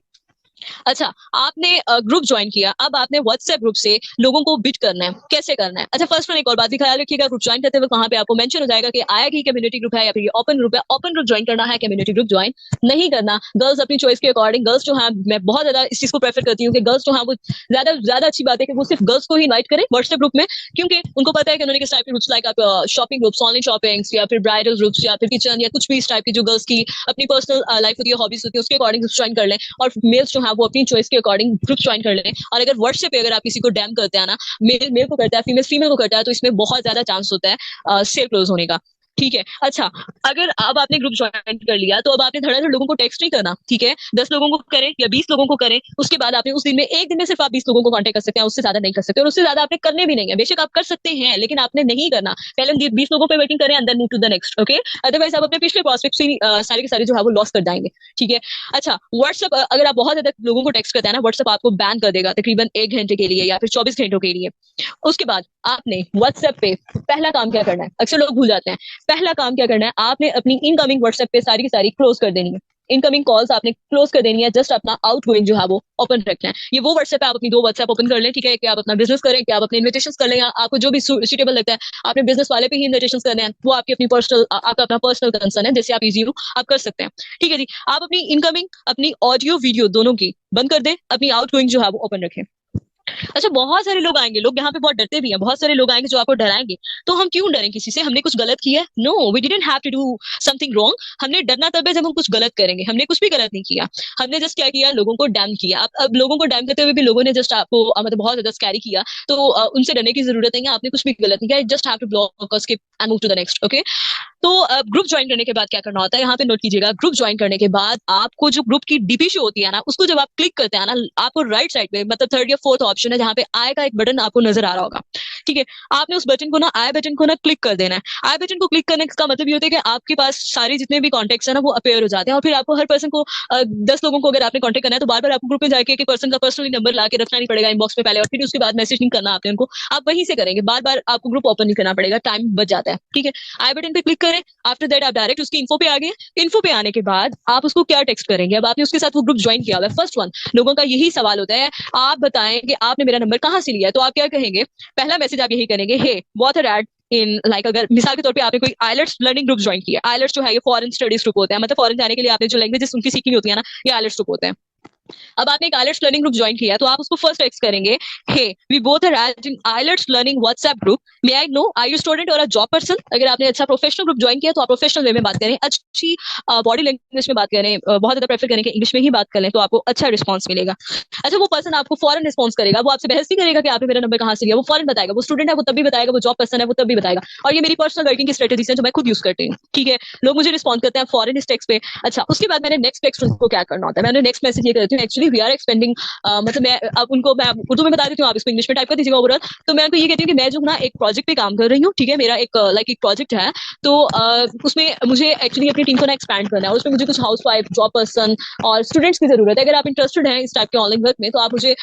अच्छा, आपने ग्रुप ज्वाइन किया, अब आपने व्हाट्सएप ग्रुप से लोगों को बिट करना है। कैसे करना है, अच्छा फर्स्ट वन एक और बात भी ख्याल रखिएगा, ग्रुप ज्वाइन करते वक्त वहां पे आपको मेंशन हो जाएगा कि आया कि कम्युनिटी ग्रुप है या फिर ये ओपन ग्रुप है। ओपन ग्रुप ज्वाइन करना है, कम्युनिटी ग्रुप ज्वाइन नहीं करना। गर्ल्स अपनी चॉइस के अकॉर्डिंग, गर्ल्स जो है मैं बहुत ज्यादा इस चीज को प्रेफर करती हूँ कि गर्ल्स जो है वो ज्यादा अच्छी बात है कि वो सिर्फ गर्ल्स को ही इन्वाइट करें व्हाट्सएप ग्रुप में, क्योंकि उनको पता है कि उन्होंने किस टाइप के ग्रुप्स, लाइक आप शॉपिंग ग्रुप्स, ऑनलाइन शॉपिंग्स या फिर ब्राइडल ग्रुप्स या फिर किचन या कुछ भी इस टाइप की जो गर्ल्स की अपनी पर्सनल लाइफ होती है, हॉबीज होती है, उसके अकॉर्डिंग ग्रुप ज्वाइन कर लें। और मेल्स जो है वो अपनी चॉइस के अकॉर्डिंग ग्रुप ज्वाइन कर लें। और अगर व्हाट्सएप पे अगर आप किसी को डैम करते हैं ना, मेल को करता है, फीमेल को करता है, तो इसमें बहुत ज्यादा चांस होता है सेल क्लोज होने का। ठीक है। अच्छा, अगर अब आपने ग्रुप ज्वाइन कर लिया तो अब आपने धड़ाधड़ लोगों को टेक्स्ट नहीं करना, ठीक है? 10 लोगों को करें या 20 लोगों को करें, उसके बाद आपने उस दिन में एक दिन में सिर्फ आप 20 लोगों को कांटेक्ट कर सकते हैं, उससे ज्यादा नहीं कर सकते, और उससे ज्यादा आपने करने भी नहीं है। बेशक आप कर सकते हैं लेकिन आपने नहीं करना। पहले हम 20 लोगों पे वेटिंग करें and then move to the next, okay? Otherwise आप अपने पिछले प्रोस्पेक्ट से सारे के सारे जो है वो लॉस कर जाएंगे, ठीक है? अच्छा, व्हाट्सएप अगर आप बहुत ज्यादा लोगों को टेक्स्ट करते हैं ना, व्हाट्सएप आपको बैन कर देगा तकरीबन 1 घंटे के लिए या फिर 24 घंटों के लिए। उसके बाद आपने व्हाट्सएप पे पहला काम क्या करना है, अक्सर लोग भूल जाते हैं। पहला काम क्या करना है, आपने अपनी इनकमिंग व्हाट्सएप पे सारी की सारी क्लोज कर देनी है। इनकमिंग कॉल्स आपने क्लोज कर देनी है, जस्ट अपना आउटगोइंग जो है वो ओपन रखना है। ये वो व्हाट्सएप है, आप अपनी 2 व्हाट्सएप ओपन कर लें, ठीक है? कि आप अपना बिजनेस करें, कि आप अपने इन्विटेशन कर लें, या आपको जो भी सुटेबल लगता है। आपने बिजनेस वाले पे ही इन्विटेशन करने हैं, वो आपकी अपनी पर्सनल, आपका अपना पर्सनल कंसर्न है, जैसे आप इजी हो आप कर सकते हैं, ठीक है जी? आप अपनी इनकमिंग, अपनी ऑडियो वीडियो दोनों की बंद कर दें, अपनी आउटगोइंग जो है वो ओपन रखें। अच्छा, बहुत सारे लोग आएंगे, लोग यहाँ पे बहुत डरते भी हैं, बहुत सारे लोग आएंगे जो आपको डराएंगे। तो हम क्यों डरें किसी से? हमने कुछ गलत किया है? No, we didn't have to do something wrong. हमने डरना तब है जब हम कुछ गलत करेंगे। हमने कुछ भी गलत नहीं किया। हमने जस्ट क्या किया, लोगों को डैम किया। अब लोगों को डैम करते हुए भी लोगों ने जस्ट आपको मतलब बहुत ज्यादा स्कैरी किया, तो उनसे डरने की जरूरत नहीं है। आपने कुछ भी गलत नहीं किया, just have to block, skip and move to the next, okay? तो ग्रुप ज्वाइन करने के बाद क्या करना होता है, यहाँ पे नोट कीजिएगा। ग्रुप ज्वाइन करने के बाद आपको जो ग्रुप की डीपी शो होती है ना, उसको जब आप क्लिक करते हैं ना, आपको राइट साइड पे मतलब थर्ड या फोर्थ ऑप्शन है जहाँ पे आई का एक बटन आपको नजर आ रहा होगा, ठीक है? आपने उस बटन को ना, आई बटन को ना क्लिक कर देना है। आई बटन को क्लिक करने का मतलब ये होता है कि आपके पास सारे जितने भी कॉन्टेक्ट्स है ना वो अपेयर हो जाते हैं, और फिर आपको हर पर्सन को 10 लोगों को अगर आपने कॉन्टेक्ट करना है तो बार बार आपको ग्रुप में जाके एक पर्सन का पर्सनली नंबर ला के रखना नहीं पड़ेगा इनबॉक्स में पहले, और फिर उसके बाद मैसेज नहीं करना आपने उनको, आप वहीं से करेंगे। बार बार आपको ग्रुप ओपन नहीं करना पड़ेगा, टाइम बच जाता है, ठीक है? आई बटन पे क्लिक करें, आफ्टर दैट आप डायरेक्ट उसकी इन्फो पे आ गए। इन्फो पे आने के बाद आप उसको क्या टेक्स्ट करेंगे, अब आपने उसके साथ वो ग्रुप ज्वाइन किया हुआ है। फर्स्ट वन, लोगों का यही सवाल होता है, आप बताएं कि आपने मेरा नंबर कहाँ से लिया है। तो आप क्या कहेंगे, पहला मैसेज आप यही करेंगे, hey what are at in like, अगर मिसाल के तौर पे आपने कोई आइलेट्स लर्निंग ग्रुप ज्वाइन किया। आइलेट्स जो है ये फॉरेन स्टडीज ग्रुप होता है, मतलब फॉरेन जाने के लिए आपने जो लैंग्वेजेस उनकी सीखनी होती है ना, ये आइलेट्स ग्रुप होते हैं। अब आपने एक आइलेट्स लर्निंग ग्रुप ज्वाइन किया तो आप उसको फर्स्ट टेक्स्ट करेंगे, hey we both are add in IELTS learning WhatsApp group, may I know are you student or a job person. अगर आपने अच्छा प्रोफेशनल ग्रुप ज्वाइन किया तो आप प्रोफेशनल वे में बात करें, अच्छी बॉडी लैंग्वेज में बात करें, बहुत ज्यादा प्रेफर करें कि इंग्लिश में ही बात कर लें, तो आपको अच्छा रिस्पॉन्स मिलेगा। अच्छा, वो पर्सन आपको फॉरन रिस्पॉन्स करेगा, वो आपसे बहस नहीं करेगा कि आपने मेरा नंबर कहाँ से लिया, वो फॉरन बताएगा। वो स्टूडेंट है वो तब भी बताएगा, वो जॉब पर्सन है वो तब भी बताएगा। और ये मेरी पर्सनल वर्किंग की स्ट्रेटेजीज है जो मैं खुद यूज करती हूँ, ठीक है? लोग मुझे रिस्पॉन्ड करते हैं फॉरन इस टेक्स्ट पे। अच्छा, उसके बाद मैंने नेक्स्ट टेक्स्ट उनको क्या करना होता है, मैंने नेक्स्ट मैसेज ये करती हूँ, एक्चुअली वी आर एक्सपेंडिंग, मतलब मैं अब उनको मैं उर्दू में बता देती हूँ, आप इसको इंग्लिश में टाइप कर दीजिएगा ओवरऑल। तो मैं उनको ये कहती हूँ कि मैं जो ना एक प्रोजेक्ट पे काम कर रही हूँ, ठीक है? मेरा एक लाइक एक प्रोजेक्ट है, तो उसमें मुझे एक्चुअली अपनी टीम को ना एक्सपैंड करना है, उसमें मुझे कुछ हाउस वाइफ, जॉब पर्सन और स्टूडेंट्स की जरूरत है। अगर आप इंटरेस्टेड हैं इस टाइप के ऑनलाइन वर्क में तो आप मुझे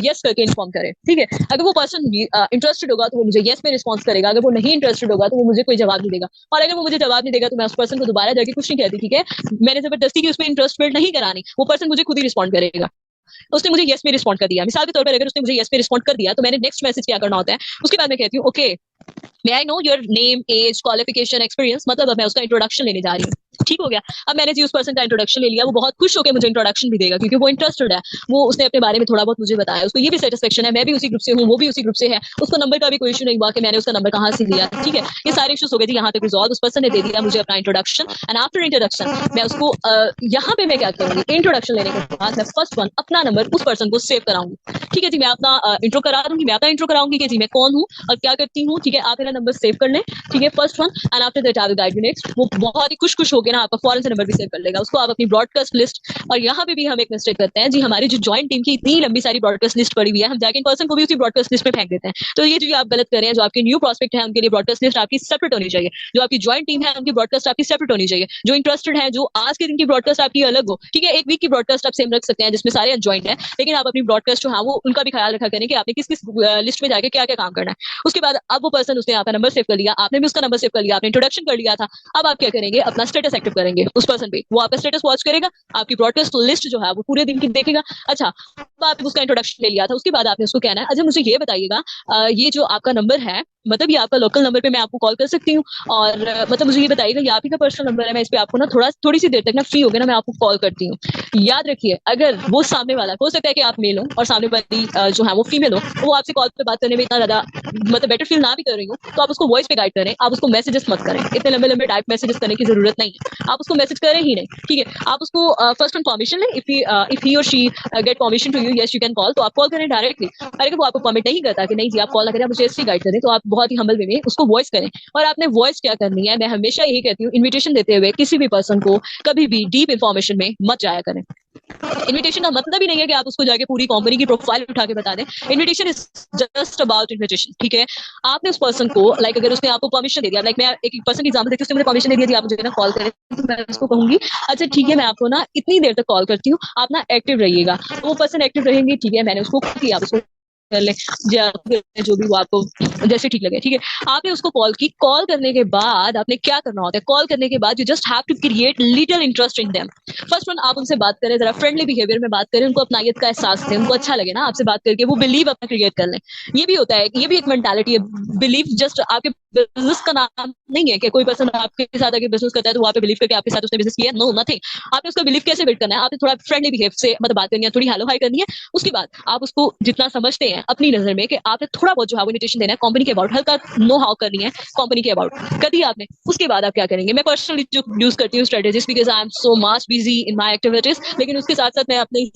यस करके इन्फॉर्म करें, ठीक है? अगर वो पर्सन इंटरेस्टेड होगा तो वो मुझे यस में रिस्पॉन्स करेगा, अगर वो नहीं इंटरेस्टेड होगा तो वो मुझे कोई जवाब नहीं देगा। और अगर वो मुझे जवाब नहीं देगा तो मैं उस पर्सन को दोबारा जाके कुछ नहीं कहती, ठीक है? मैंने जबरदस्ती की उसमें इंटरेस्ट बिल्ड नहीं करानी, वो पर्सन मुझे खुद ही रिस्पॉन्ड करेगा। उसने मुझे यस में रिस्पॉन्ड कर दिया, मिसाल के तौर पर अगर उसने मुझे यस में रिस्पॉन्ड कर दिया तो मैंने नेक्स्ट मैसेज क्या करना होता है, उसके बाद मैं कहती हूँ okay may I know your name, age, qualification, experience, मतलब अब मैं उसका इंट्रोडक्शन लेने जा रही हूँ, ठीक हो गया? अब मैंने जी उस पर्सन का इंट्रोडक्शन ले लिया, वो बहुत खुश होकर मुझे इंट्रोडक्शन भी देगा क्योंकि वो इंटरेस्टेड है, वो उसने अपने बारे में थोड़ा बहुत मुझे बताया, उसको ये भी सेटिस्फेक्शन है, मैं भी उसी ग्रुप से हूँ, वो भी उसी ग्रुप से है, उसको नंबर का भी कोई इशू नहीं हुआ कि मैंने उसका नंबर कहाँ से लिया, ठीक है? ये सारे इशूज हो गए थे यहाँ तक रिजॉल्व, उस पर्सन ने दे दिया मुझे अपना इंट्रोडक्शन, एंड आफ्टर इंट्रोडक्शन मैं उसको यहाँ पे मैं क्या करूंगी, इंट्रोडक्शन लेने के बाद मैं फर्स्ट वन अपना नंबर उस पर्सन को सेव कराऊंगी, ठीक है जी? मैं अपना इंट्रो करा दूंगी, मैं अपना इंट्रो कराऊंगी कि जी मैं कौन हूँ और क्या करती हूँ, ठीक है? आप मेरा नंबर सेव कर लें, ठीक है? First one, and after that I will guide you next. वो बहुत ही खुश होकर ना आपका फॉरन से नंबर भी सेव कर लेगा, उसको आप अपनी ब्रॉडकास्ट लिस्ट। और यहाँ पे भी हम एक मिस्टेक करते हैं जी, हमारी जो ज्वाइंट टीम की इतनी लंबी सारी ब्रॉडकास्ट लिस्ट पड़ी हुई है, हम जाके इन पर्सन को भी उसी ब्रॉडकास्ट लिस्ट में फेंक देते हैं। तो ये जो आप गलत कर रहे हैं, जो आपके न्यू प्रोस्पेक्ट है उनके लिए ब्रॉडकास्ट लिस्ट आपकी सेपरेट होनी चाहिए, जो आपकी ज्वाइंट टीम है उनकी ब्रॉडकास्ट आपकी सेपरेट होनी चाहिए, जो इंटरेस्टेड है, जो आज के दिन की ब्रॉडकास्ट आपकी अलग हो, ठीक है? एक वीक की ब्रॉडकास्ट आप सेम रख सकते हैं जिसमें सारे अनजॉइंट है, लेकिन आप अपनी ब्रॉडकास्ट जो है वो उनका भी ख्याल रखा करें कि आपने किस किस लिस्ट में जाके क्या क्या काम करना है। उसके बाद अब वो पर्सन, उसने आपका नंबर सेव कर लिया, आपने भी उसका नंबर सेव कर लिया, आपने इंट्रोडक्शन कर लिया था, अब आप क्या करेंगे, अपना स्टेटस एक्टिव करेंगे उस पर्सन पे, वो आपका स्टेटस वॉच करेगा, आपकी ब्रॉडकास्ट लिस्ट जो है वो पूरे दिन की देखेगा। अच्छा, अब आपने उसका इंट्रोडक्शन ले लिया था, उसके बाद आपने उसको कहना है अच्छा मुझे ये बताइएगा, ये जो आपका नंबर है, मतलब ये आपका लोकल नंबर पे मैं आपको कॉल कर सकती हूँ, और मतलब मुझे ये बताइएगा ये आप ही का पर्सनल नंबर है, मैं इस पे आपको ना थोड़ी सी देर तक ना फ्री हो गया ना मैं आपको कॉल करती हूँ। याद रखिए, अगर वो सामने वाला, हो सकता है कि आप मेल हो और सामने वाली जो है वो फीमेल हो, वो आपसे कॉल पे बात करने में इतना ज्यादा मतलब बेटर फील ना भी कर रही हो, तो आप उसको वॉइस पे गाइड करें, आप उसको मैसेजेस मत करें, इतने लंबे लंबे टाइप मैसेजेस करने की जरूरत नहीं है, आप उसको मैसेज करें ही नहीं, ठीक है? आप उसको फर्स्ट परमिशन लें, if he or she get permission to you, yes you can call, तो आप कॉल करें डायरेक्टली। अगर वो आपको परमिट नहीं करता कि नहीं जी आप कॉल ना करें, आप मुझे ऐसे गाइड करें, तो आप बहुत ही हम्बल वे में उसको वॉइस करें। और आपने वॉइस क्या करनी है, मैं हमेशा यही कहती हूँ, इन्विटेशन देते हुए किसी भी पर्सन को कभी भी डीप इन्फॉर्मेशन में मत जाया करें। इन्विटेशन का मतलब ही नहीं है कि आप उसको जाके पूरी कंपनी की प्रोफाइल उठा के बता दें। Invitation is just about invitation, ठीक है। आपने उस पर्सन को अगर उसने आपको परमिशन दे दिया, मैं एक पर्सन की एग्जांपल देती हूँ, उसने मुझे परमिशन दे दिया जी आप मुझे ना कॉल करें, तो मैं उसको कहूंगी अच्छा ठीक है मैं आपको ना इतनी देर तक कॉल करती हूँ, आप ना एक्टिव रहिएगा। तो वो पर्सन एक्टिव रहेंगे, ठीक है, मैंने उसको किया, आप उसको कर ले जो भी वो आपको जैसे ठीक लगे, ठीक है। आपने उसको कॉल की, कॉल करने के बाद आपने क्या करना होता है, कॉल करने के बाद you just have to create little interest in them. First one, आप उनसे बात करें, जरा फ्रेंडली बिहेवियर में बात करें, उनको अपनायत का एहसास दें, उनको अच्छा लगे ना आपसे बात करके, वो बिलीव अपना क्रिएट कर लें। ये भी होता है, ये भी एक मेंटालिटी है। बिलीव जस्ट आपके बिजनेस का नाम नहीं है कि कोई पर्सन आपके साथ अगर बिजनेस करता है तो वहां पे बिलीव करके आपके साथ उसने बिजनेस किया, नो नथिंग। आपने उसका बिलीव कैसे बिल्ड करना है, आपने थोड़ा फ्रेंडली बिहेव से मतलब बात करनी है, थोड़ी हेलो हाई करनी है। उसके बाद आप उसको जितना समझते हैं अपनी नजर में कि आपने थोड़ा बहुत जो है वो इन्विटेशन देना है कंपनी के अबाउट, हल्का नो हाउ करनी है कंपनी के अबाउट कर दिया आपने। उसके बाद आप क्या करेंगे, मैं पर्सनली जो यूज करती हूँ strategies, because I am so much busy in my activities, लेकिन उसके साथ साथ मैं अपने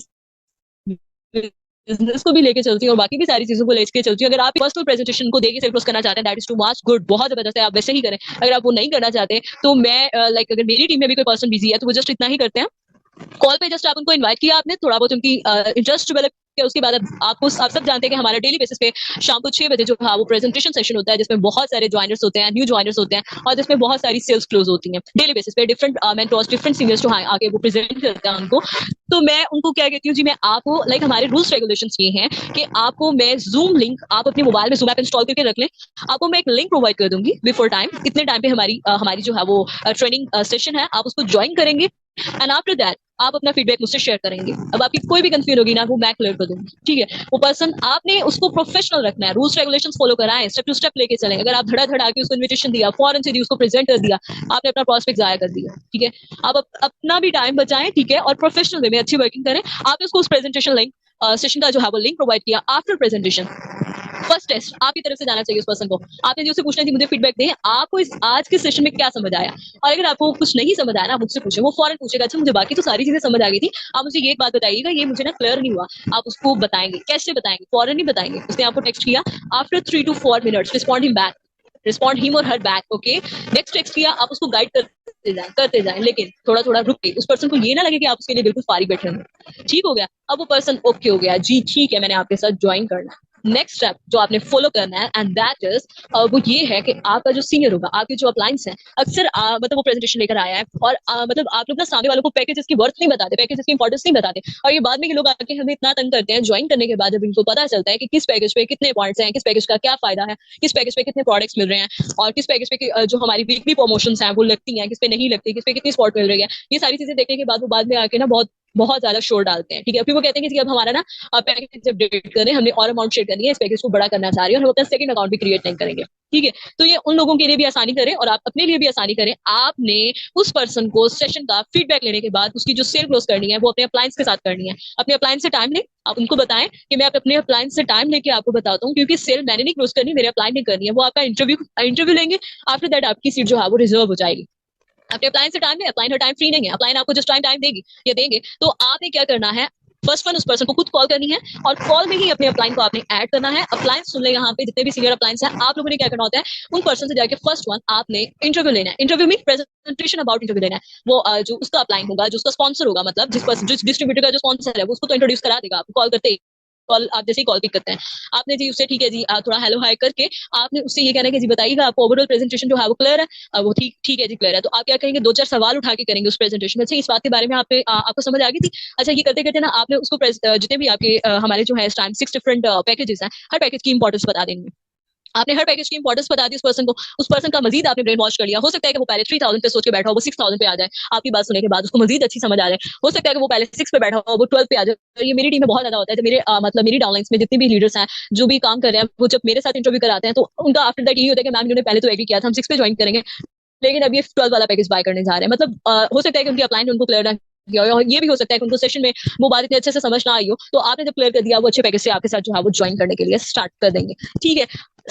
बिजनेस को भी लेके चलती हूँ और बाकी भी सारी चीजों को लेके चलती हूँ। अगर आप पर्सनल प्रेजेंटेशन को देके सेल क्लोज करना चाहते हैं, that is too much good, बहुत जबरदस्त है, आप वैसे ही करें। अगर आप वो नहीं करना चाहते तो मैं अगर मेरी टीम में भी कोई पर्सन बिजी है तो वो जस्ट इतना ही करते हैं, कॉल पे जस्ट आप उनको इनवाइट किया आपने, थोड़ा बहुत उनकी इंटरेस्ट डेवलप किया, उसके बाद आप सब जानते हैं कि हमारा डेली बेसिस पे शाम को 6 बजे जो है वो प्रेजेंटेशन सेशन होता है, जिसमें बहुत सारे ज्वाइनर्स होते हैं, न्यू ज्वाइनर्स होते हैं, और जिसमें बहुत सारी सेल्स क्लोज होती हैं डेली बेसिस पे। डिफरेंट मेंटोर्स, डिफरेंट सीनियर्स जो आके वो प्रेजेंट करते हैं उनको। तो मैं उनको क्या कहती हूँ जी, मैं आपको हमारे रूल्स रेगुलेशंस ये हैं कि आपको मैं जूम लिंक, आप अपने मोबाइल में जूम ऐप इंस्टॉल करके रख लें, आपको मैं एक लिंक प्रोवाइड कर दूंगी बिफोर टाइम, इतने टाइम पे हमारी जो है वो ट्रेनिंग सेशन है, आप उसको ज्वाइन करेंगे एंड आफ्टर दैट आप अपना फीडबैक मुझसे शेयर करेंगे। अब आपकी कोई भी कंफ्यूजन होगी ना, वो मैं क्लियर कर दूंगी, ठीक है। वो पर्सन, आपने उसको प्रोफेशनल रखना है, रूल्स रेगुलेशंस फॉलो कराएं, स्टेप टू स्टेप लेके चलें। अगर आप धड़ा के उसको इन्विटेशन दिया, फॉरन से दी, उसको प्रेजेंट कर दिया, आपने अपना प्रॉस्पेक्ट जाया कर दिया, ठीक है। आप अपना भी टाइम बचाएं, ठीक है, और प्रोफेशनल वे में अच्छी वर्किंग करें। आपने उसको उस प्रेजेंटेशन लिंक सेशन का जो है वो लिंक प्रोवाइड किया। आफ्टर प्रेजेंटेशन फर्स्ट टेस्ट आपकी तरफ से जाना चाहिए उस पर्सन को, आपने जो उससे पूछना है मुझे फीडबैक दें, आपको इस आज के सेशन में क्या समझ आया। और अगर आपको कुछ नहीं समझ आया ना, मुझसे पूछे, वो फौरन पूछेगा अच्छा मुझे बाकी तो सारी चीजें समझ आ गई थी, आप मुझे ये एक बात बताइएगा, ये मुझे ना क्लियर नहीं हुआ। आप उसको बताएंगे, कैसे बताएंगे, फौरन नहीं बताएंगे। उसने आपको टेक्स्ट किया, after 3 to 4 minutes respond him back, respond him or her back, okay. Next text किया, आप उसको गाइड करते जाएं, लेकिन थोड़ा थोड़ा रुक के, उस पर्सन को ये ना लगे कि आप उसके लिए बिल्कुल फारिग बैठे हैं। ठीक हो गया, अब वो पर्सन ओके हो गया, जी ठीक है मैंने आपके साथ ज्वाइन करना है। नेक्स्ट स्टेप जो आपने फॉलो करना है एंड दैट इज वो ये है कि आपका जो सीनियर होगा, आपके जो अपलाइंस है, अक्सर मतलब वो प्रेजेंटेशन लेकर आया है और मतलब आप लोग ना सामने वालों को पैकेजेस की वर्थ नहीं बताते, पैकेजेस की इंपॉर्टेंस नहीं बताते, और ये बाद में के लोग आके हमें इतना तंग करते हैं ज्वाइन करने के बाद, जब इनको पता चलता है कि किस पैकेज पे कितने पॉइंट्स हैं, किस पैकेज का क्या फायदा है, किस पैकेज पे कितने प्रोडक्ट्स मिल रहे हैं, और किस पैकेज पे जो हमारी वीकली प्रमोशंस हैं वो लगती हैं, किस पे नहीं लगती, किस पे कितनी स्पॉट मिल रही है, ये सारी चीजें देखने के बाद वो बाद में आके ना बहुत बहुत ज्यादा शोर डालते हैं, ठीक है। फिर वो कहते हैं कि अब हमारा ना पैकेज अपडेट करें, हमने और अमाउंट शेयर करनी है, इस पैकेज को बड़ा करना चाह रही है, और हम अपना सेकंड अकाउंट भी क्रिएट नहीं करेंगे, ठीक है। तो ये उन लोगों के लिए भी आसानी करें और आप अपने लिए भी आसानी करें। आपने उस पर्सन को सेशन का फीडबैक लेने के बाद उसकी जो सेल क्लोज करनी है वो अपने अप्लायंस के साथ करनी है। अपने अप्लायंस से टाइम लें, आप उनको बताएं कि मैं अपने अप्लायंस से टाइम लेके आपको बताता हूँ, क्योंकि सेल मैंने नहीं क्लोज करनी, मेरे अप्लायंस ने करनी है। वो आपका इंटरव्यू लेंगे, आफ्टर दैट आपकी सीट जो है वो रिजर्व हो जाएगी। अपने अप्लायंस से टाइम ले, अप्लायन हर टाइम फ्री नहीं है, अप्लायन आपको जस्ट टाइम देगी या देंगे, तो आपने क्या करना है, फर्स्ट वन उस पर्सन को खुद कॉल करनी है और कॉल में ही अपने अप्लाइन को आपने ऐड करना है। अप्लाइन सुन ले, यहाँ पे जितने भी सीनियर अप्लाइंस हैं, आप लोगों ने क्या करना होता है, उन पर्सन से जाके फर्स्ट वन आपने इंटरव्यू लेना है। इंटरव्यू में प्रेजेंटेशन अबाउट इंटरव्यू लेना है। वो जो उसका अप्लाइन होगा, जो उसका स्पॉन्सर होगा, मतलब जिस डिस्ट्रीब्यूटर का जो स्पॉन्सर है वो उसको तो इंट्रोड्यूस करा देगा आपको कॉल करते ही। कॉल आप जैसे ही कॉल पिक करते हैं, आपने जी उससे ठीक है जी थोड़ा हेलो हाई करके आपने उससे ये कहना है कि जी बताइएगा आपको ओवरऑल प्रेजेंटेशन जो है वो क्लियर है, वो ठीक है जी क्लियर है। तो आप क्या करेंगे, 2-4 सवाल उठा के करेंगे उस प्रेजेंटेशन में। अच्छा इस बात के बारे में आपको समझ आ गई थी, अच्छा ये करते करते ना आपने उसको जितने भी आपके हमारे जो है इस टाइम 6 डिफरेंट पैकेजेस हैं, हर पैकेज की इंपॉर्टेंस बता देंगे। आपने हर पैकेज की इंपॉर्टेंस बता दी उस पर्सन को, उस पर्सन का मजीद आपने ब्रेन वॉश कर लिया। हो सकता है कि वो पहले 3000 पे सोच के बैठा हो, वो 6000 पे आ जाए, आपकी बात सुनने के बाद उसको मजीद अच्छी समझ आ जाए। हो सकता है कि वो पहले 6 पे बैठा हो, वो 12 पे आ जाए। ये मेरी टीम में बहुत ज्यादा होता है, जब मेरे मतलब मेरी डाउनलाइंस में जितने भी लीडर्स हैं जो भी काम कर रहे हैं, वो जब मेरे साथ इंटरव्यू कराते हैं तो उनका आफ्टर दैट यही होता है कि मैम इन्होंने पहले तो एग्री किया था हम 6 पे ज्वाइन करेंगे, लेकिन अब ये 12 वाला पैकेज बाय करने जा रहे हैं। मतलब हो सकता है कि उनकी अप्लाइन उनको क्लियर दिया हो, और ये भी हो सकता है कि उनको सेशन में वो बात इतने अच्छे से समझ ना आई हो, तो आपने जब क्लियर कर दिया, वो अच्छे पैकेज से आपके साथ जो है वो ज्वाइन करने के लिए स्टार्ट कर देंगे। ठीक है,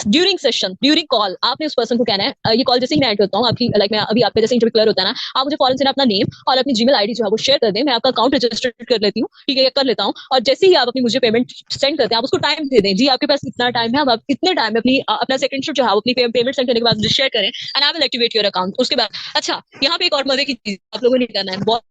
ड्यूरिंग सेशन, ड्यूरिंग कॉल आपने उस पर्सन को कहना है, ये कॉल जैसे ही मैं ऐड करता हूँ आपकी, लाइक मैं अभी आपका जैसे इंटरव्यू क्लियर होता है ना, आप मुझे फॉरन से ना अपना नेम और अपनी जीमेल आईडी जो है वो शेयर कर दें, मैं आपका अकाउंट रजिस्टर कर लेती हूँ। ठीक है, कर लेता हूँ, और जैसे ही आप अपनी मुझे पेमेंट सेंड करते हैं, आप उसको टाइम दे दें, जी आपके पास इतना टाइम है, अब आप इतने टाइम में अपनी अपना सेकंड शिफ्ट जो है वो अपनी पेमेंट सेंड करने के बाद मुझे शेयर करें, and I will activate your account. उसके बाद अच्छा, यहाँ पे एक और मजे की चीज आप लोगों ने करना है, बहुत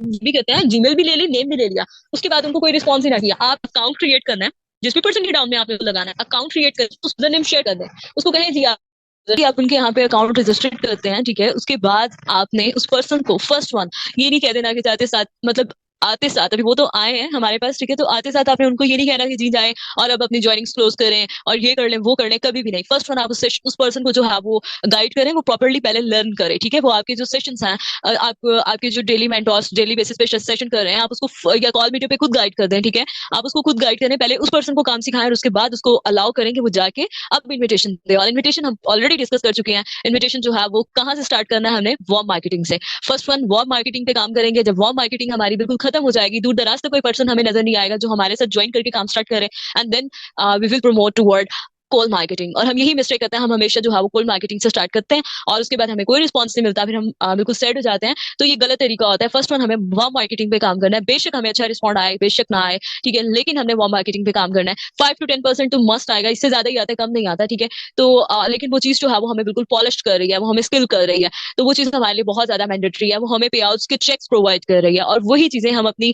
भी कहते हैं, जीमेल भी ले ली, नेम भी ले लिया, उसके बाद उनको कोई रिस्पॉन्स ही ना किया, आप अकाउंट क्रिएट करना है, जिस भी पर्सन के डाउन में आपने लगाना है, अकाउंट क्रिएट कर उसका नेम शेयर कर दें, उसको कहें जी आप उनके यहाँ पे अकाउंट रजिस्टर्ड करते हैं। ठीक है, उसके बाद आपने उस पर्सन को फर्स्ट वन ये नहीं कह देना कि जाते साथ, मतलब आते साथ, अभी वो तो आए हैं हमारे पास, ठीक है, तो आते साथ आपने उनको ये नहीं कहना कि जी जाए और अब अपनी ज्वाइनिंग क्लोज करें और ये कर लें वो कर लें, कभी भी नहीं। फर्स्ट वन आप उस पर्सन को जो है वो गाइड करें, वो प्रॉपर्ली पहले लर्न करें। ठीक है, वो आपके जो सेशंस हैं, आप आपके जो डेली मेंटोर्स डेली बेसिस पे सेशन कर रहे हैं, आप उसको या कॉल मीटिंग पे खुद गाइड कर दें। ठीक है, आप उसको खुद गाइड करें, पहले उस पर्सन को काम सिखाएं और उसके बाद उसको अलाउ करें कि वो जाके अब इन्विटेशन दे। और इन्विटेशन हम ऑलरेडी डिस्कस कर चुके हैं, इन्विटेशन जो है वो कहाँ से स्टार्ट करना है, हमने वार्म मार्केटिंग से। फर्स्ट वन वार्म मार्केटिंग पे काम करेंगे, जब वार्म मार्केटिंग हमारी बिल्कुल खत्म हो जाएगी, दूर दराज तक कोई पर्सन हमें नजर नहीं आएगा जो हमारे साथ ज्वाइन करके काम स्टार्ट करे, and then we will promote toward cold marketing. और हम यही मिस्टेक करते हैं, हम हमेशा जो है वो कोल मार्केटिंग से स्टार्ट करते हैं और उसके बाद हमें कोई रिस्पॉन्स नहीं मिलता, फिर हम बिल्कुल सेट हो जाते हैं। तो ये गलत तरीका होता है। फर्स्ट वन हमें वार्म मार्केटिंग पे काम करना है, बेशक हमें अच्छा रिस्पॉन्ड आए बेशक ना आए, ठीक है, लेकिन हमने वार्म मार्केटिंग पे काम करना है। 5 to 10% तो मस्ट आएगा, इससे ज्यादा ही आता है, कम नहीं आता। ठीक है, तो लेकिन वो चीज जो है वो हमें बिल्कुल पॉलिश कर रही है, वो हमें स्किल कर रही है, तो वो चीज हमारे लिए बहुत ज्यादा मैंडेटरी है, वो हमें पे आउट्स के चेक्स प्रोवाइड कर रही है, और वही चीजें हम अपनी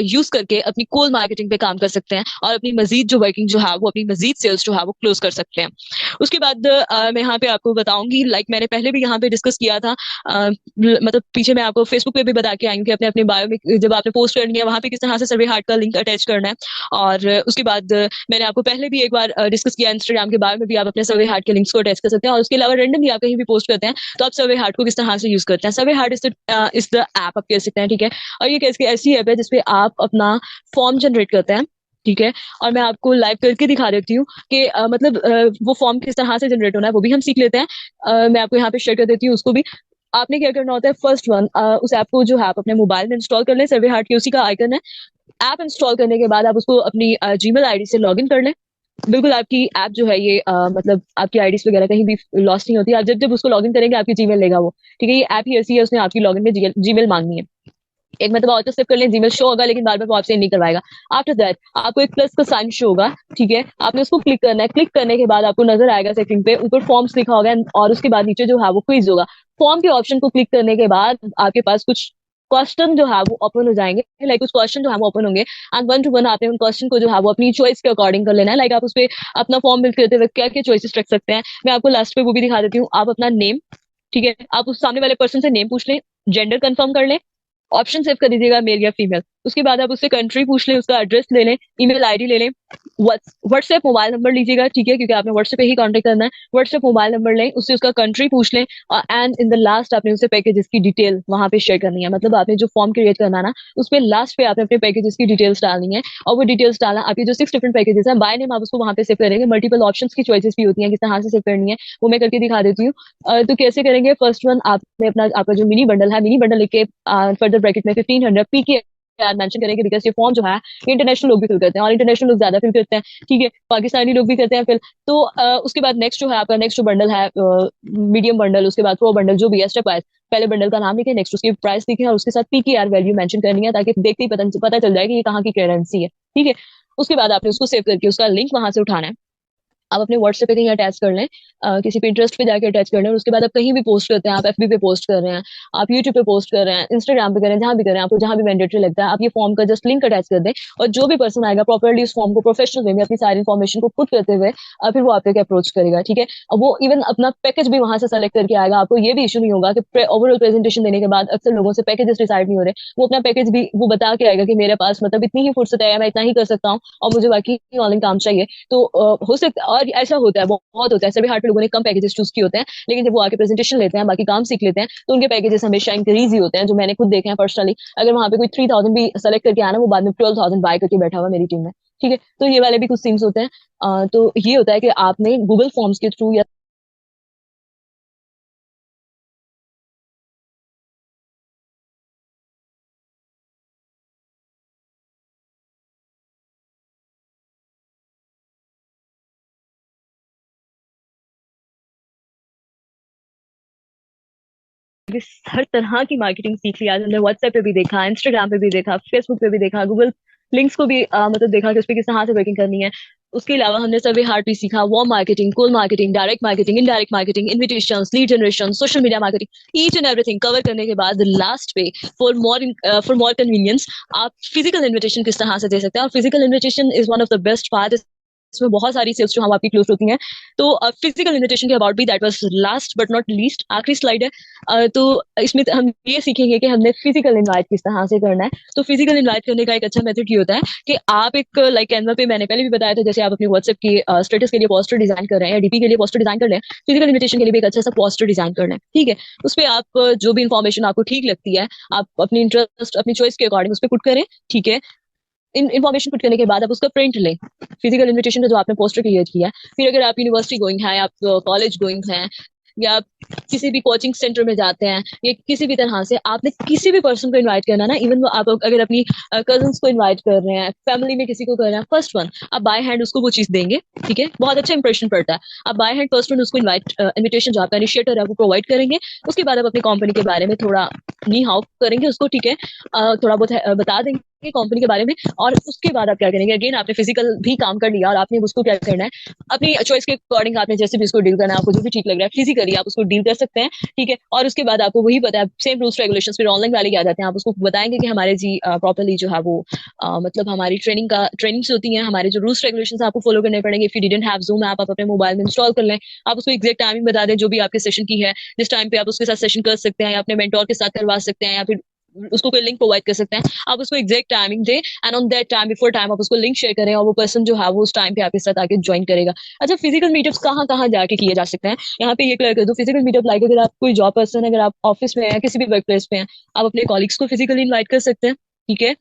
यूज करके अपनी कोल मार्केटिंग पे काम कर सकते हैं और अपनी मजीद जो वर्किंग जो है वो अपनी मजीद सेल्स जो है वो क्लोज कर सकते हैं। उसके बाद मैं यहाँ पे आपको बताऊंगी, लाइक मैंने पहले भी यहाँ पे डिस्कस किया था, मतलब पीछे मैं आपको फेसबुक पे भी बता के आई हूँ कि अपने अपने बायो में जब आपने पोस्ट करनी है वहां पे किस तरह से सर्वे हार्ट का लिंक अटैच करना है। और उसके बाद मैंने आपको पहले भी एक बार डिस्कस किया, इंस्टाग्राम के बायो में भी आप अपने सर्वे हार्ट के लिंक्स को अटैच कर सकते हैं, और उसके अलावा रेंडमली आप कहीं भी पोस्ट करते हैं तो आप सर्वे हार्ट को किस तरह से यूज करते हैं। Survey heart is the app आप कह सकते हैं। ठीक है, और ये ऐसी ऐप है जिसपे आप अपना फॉर्म जनरेट करते हैं। ठीक है, और मैं आपको लाइव करके दिखा देती हूँ कि मतलब वो फॉर्म किस तरह से जनरेट होना है, वो भी हम सीख लेते हैं। मैं आपको यहाँ पे शेयर कर देती हूँ उसको भी। आपने क्या करना होता है, फर्स्ट वन उस ऐप को जो है आप अपने मोबाइल में इंस्टॉल कर लें, सर्वे हार्ट की उसी का आइकन है। ऐप इंस्टॉल करने के बाद आप उसको अपनी जीमेल आईडी से लॉग इन कर लें। बिल्कुल आपकी ऐप जो है ये मतलब आपकी आईडीज वगैरह कहीं भी लॉस्ट नहीं होती, आप जब जब उसको लॉगिन करेंगे आपकी जीमेल लेगा वो। ठीक है, ये ऐप ही ऐसी है, उसने आपकी लॉगिन में जीमेल मांगनी है। एक मतलब ऑटो सेव कर लें, जीमेल शो होगा लेकिन बार बार वो आपसे नहीं करवाएगा। आफ्टर दैट आपको एक प्लस का साइन शो होगा। ठीक है, आपने उसको क्लिक करना है, क्लिक करने के बाद आपको नजर आएगा सेटिंग पे ऊपर फॉर्म्स लिखा होगा, और उसके बाद नीचे जो है वो क्विज होगा। फॉर्म के ऑप्शन को क्लिक करने के बाद आपके पास कुछ क्वेश्चन जो है वो ओपन हो जाएंगे, लाइक कुछ क्वेश्चन जो है वो ओपन होंगे, एंड वन टू वन आपने उन क्वेश्चन को जो है वो अपनी चॉइस के अकॉर्डिंग कर लेना है। लाइक आप उस पर अपना फॉर्म फिल करते हुए क्या क्या चॉइसेस रख सकते हैं, मैं आपको लास्ट पे वो भी दिखा देती हूँ। आप अपना नेम, ठीक है, आप उस सामने वाले पर्सन से नेम पूछ लें, जेंडर कंफर्म कर लें, ऑप्शन सेव कर दीजिएगा मेल या फीमेल। उसके बाद आप उससे कंट्री पूछ लें, उसका एड्रेस ले लें, ईमेल आईडी ले लें, व्हाट्सएप मोबाइल नंबर लीजिएगा। ठीक है, क्योंकि आपने व्हाट्सएप पे ही कांटेक्ट करना है। व्हाट्सएप मोबाइल नंबर लें, उससे उसका कंट्री पूछ लें, एंड इन द लास्ट आपने उससे पैकेजेस की डिटेल वहां पे शेयर करनी है। मतलब आपने जो फॉर्म क्रिएट करना है ना, उस पर लास्ट पे आपने अपने पैकेजेस की डिटेल्स डालनी है, और वो डिटेल्स डालना आपकी जो 6 डिफरेंट पैकेजेस हैं बाय नेम आप उसको वहां पे सेव करेंगे। मल्टीपल ऑप्शन की चॉइसेस भी होती हैं किस तरह से सेव करनी है, वो मैं करके दिखा देती हूँ। तो कैसे करेंगे, फर्स्ट वन आपने अपना आपका जो मिनी बंडल है, मिनी बंडल लिख के फर्दर ब्रैकेट में 1500 पीके मेंशन करेंगे, बिकॉज ये फॉर्म जो है ये इंटरनेशनल लोग भी फिल करते हैं, और इंटरनेशनल लोग ज्यादा फिल करते हैं। ठीक है, पाकिस्तानी लोग भी करते हैं फिल। तो उसके बाद नेक्स्ट जो है आपका नेक्स्ट जो बंडल है, मीडियम बंडल, उसके बाद प्रो बंडल, जो भी है स्टेप वाइज पहले बंडल का नाम लिखे, नेक्स्ट उसकी प्राइस लिखे, और उसके साथ पीकेआर वैल्यू मेंशन करनी है, ताकि देखते ही पता चल जाए कि ये कहाँ की करेंसी है। ठीक है, उसके बाद आपने उसको सेव करके उसका लिंक वहां से उठाना है। आप अपने व्हाट्सएप पे कहीं अटैच कर लें, किसी पिंटरेस्ट पे जाके अटैच कर लें, और उसके बाद आप कहीं भी पोस्ट करते हैं, आप एफबी पे पोस्ट कर रहे हैं, आप यूट्यूब पे पोस्ट कर रहे हैं, इंस्टाग्राम पे कर रहे हैं, जहां भी कर रहे हैं, आपको जहां भी मैंडेटरी लगता है, आप ये फॉर्म का जस्ट लिंक अटैच कर दें, और जो भी पर्सन आएगा प्रॉपरली उस फॉर्म को प्रोफेशनल वे में अपनी सारी इन्फॉर्मेशन को पुट करते हुए फिर वो आपको अप्रोच करेगा। ठीक है, अब वो इवन अपना पैकेज भी वहां से सेलेक्ट करके आएगा, आपको ये भी इशू नहीं होगा कि ओवरऑल प्रेजेंटेशन देने के बाद अक्सर लोगों से पैकेजेस डिसाइड नहीं हो रहे, वो अपना पैकेज भी वो बता के आएगा कि मेरे पास मतलब इतनी ही फुर्सत है, मैं इतना ही कर सकता हूँ, और मुझे बाकी ऑनलाइन काम चाहिए। तो हो सकता है, और ऐसा होता है, बहुत होता है, सभी हार्ट पे लोगों ने कम पैकेजेस चूज किए होते हैं, लेकिन जब वो आके प्रेजेंटेशन लेते हैं, बाकी काम सीख लेते हैं, तो उनके पैकेजेस हमेशा इंक्रीज ही होते हैं, जो मैंने खुद देखे हैं पर्सनली। अगर वहां पे कोई 3000 भी सेलेक्ट करके आना, वो बाद में 12,000 बाय करके बैठा हुआ मेरी टीम में। ठीक है, तो ये वाले भी कुछ सीन्स होते हैं। तो ये होता है कि आपने गूगल फॉर्म्स के थ्रू या हर तरह की मार्केटिंग सीख ली। आज हमने व्हाट्सएप पे भी देखा, इंस्टाग्राम पे भी देखा, फेसबुक पे भी देखा, गूगल लिंक्स को भी मतलब देखा कि उस पर किस तरह से वर्किंग करनी है। उसके अलावा हमने सर्वे हार्ट भी सीखा, warm marketing, cold marketing, direct marketing, indirect marketing, invitations, lead generation, social media marketing, each and everything cover करने के बाद लास्ट पे फॉर मोर कन्वीनियंस आप फिजिकल इन्विटेशन किस तरह से दे सकते हैं। और physical invitation is one of the best part. इसमें बहुत सारी सेल्स जो हम आपकी क्लोज होती हैं। तो फिजिकल इन्विटेशन के अबाउट भी that was last but not least, आखिरी स्लाइड है। तो इसमें हम ये सीखेंगे कि हमने फिजिकल इनवाइट किस तरह से करना है। तो फिजिकल इनवाइट करने का एक अच्छा मेथड ये होता है कि आप एक लाइक कैनवा पे मैंने पहले भी बताया था, जैसे आप अपने व्हाट्सएप के स्टेटस के लिए पोस्टर डिजाइन कर रहे हैं या डीपी के लिए पोस्टर डिजाइन कर रहे हैं, फिजिकल इन्विटेशन के लिए भी एक अच्छा सा पोस्टर डिजाइन करना है। ठीक है, उस पर आप जो भी इंफॉर्मेशन आपको ठीक लगती है, आप अपनी इंटरेस्ट अपनी चॉइस के अकॉर्डिंग उस पर पुट करें। ठीक है, इन इन्फॉर्मेशन पुट करने के बाद आप उसका प्रिंट लें, फिजिकल इन्विटेशन का जो आपने पोस्टर क्रिएट किया है। फिर अगर आप यूनिवर्सिटी गोइंग है, आप कॉलेज गोइंग हैं, या आप किसी भी कोचिंग सेंटर में जाते हैं, या किसी भी तरह से आपने किसी भी पर्सन को इनवाइट करना ना, इवन आप अगर अपनी कजन्स को इनवाइट कर रहे हैं, फैमिली में किसी को कर रहे हैं, फर्स्ट वन आप बाय हैंड उसको वो चीज देंगे। ठीक है, बहुत अच्छा इंप्रेशन पड़ता है। आप बाय हैंड फर्स्ट वन उसको इन्विटेशन जो आपका इनिशिएटर है वो प्रोवाइड करेंगे। उसके बाद आप अपनी कंपनी के बारे में थोड़ा नी हाउ करेंगे उसको। ठीक है, थोड़ा बहुत बता देंगे कंपनी के बारे में। और उसके बाद आप क्या करेंगे, अगेन आपने फिजिकल भी काम कर लिया और आपने उसको क्या करना है, अपनी चॉइस के अकॉर्डिंग आपने जैसे भी उसको डील करना है, आपको जो भी ठीक लग रहा है फिजिकली आप उसको डील कर सकते हैं। ठीक है, और उसके बाद आपको वही पता है, सेम रूल्स रेगुलेशंस फिर ऑनलाइन वाले क्या जाते हैं, आप उसको बताएंगे कि हमारे जी प्रॉपरली जो है वो मतलब हमारी ट्रेनिंग्स होती हैं, हमारे जो रूल्स रेगुलेशंस आपको फॉलो करने पड़ेंगे। If you didn't have zoom app, आप अपने मोबाइल में इंस्टॉल कर लें। आप उसको एग्जैक्ट टाइमिंग बता दें जो भी आपके सेशन की है, जिस टाइम पे आप उसके साथ सेशन कर सकते हैं, या अपने मेंटोर के साथ करवा सकते हैं, या फिर उसको कोई लिंक प्रोवाइड कर सकते हैं। आप उसको एग्जैक्ट टाइमिंग दें and on that time before time आप उसको लिंक शेयर करें, और वो पर्सन जो है वो उस टाइम पे आपके साथ आके ज्वाइन करेगा। अच्छा, फिजिकल मीटअप्स कहाँ कहाँ जाके किए जा सकते हैं, यहाँ पे ये क्लियर कर दो। फिजिकल मीटअप लाइक अगर आप कोई जॉब पर्सन है, अगर आप ऑफिस में है, किसी भी वर्क प्लेस पे हैं, आप अपने कॉलिग्स को फिजिकली इन्वाइट कर सकते हैं। ठीक है,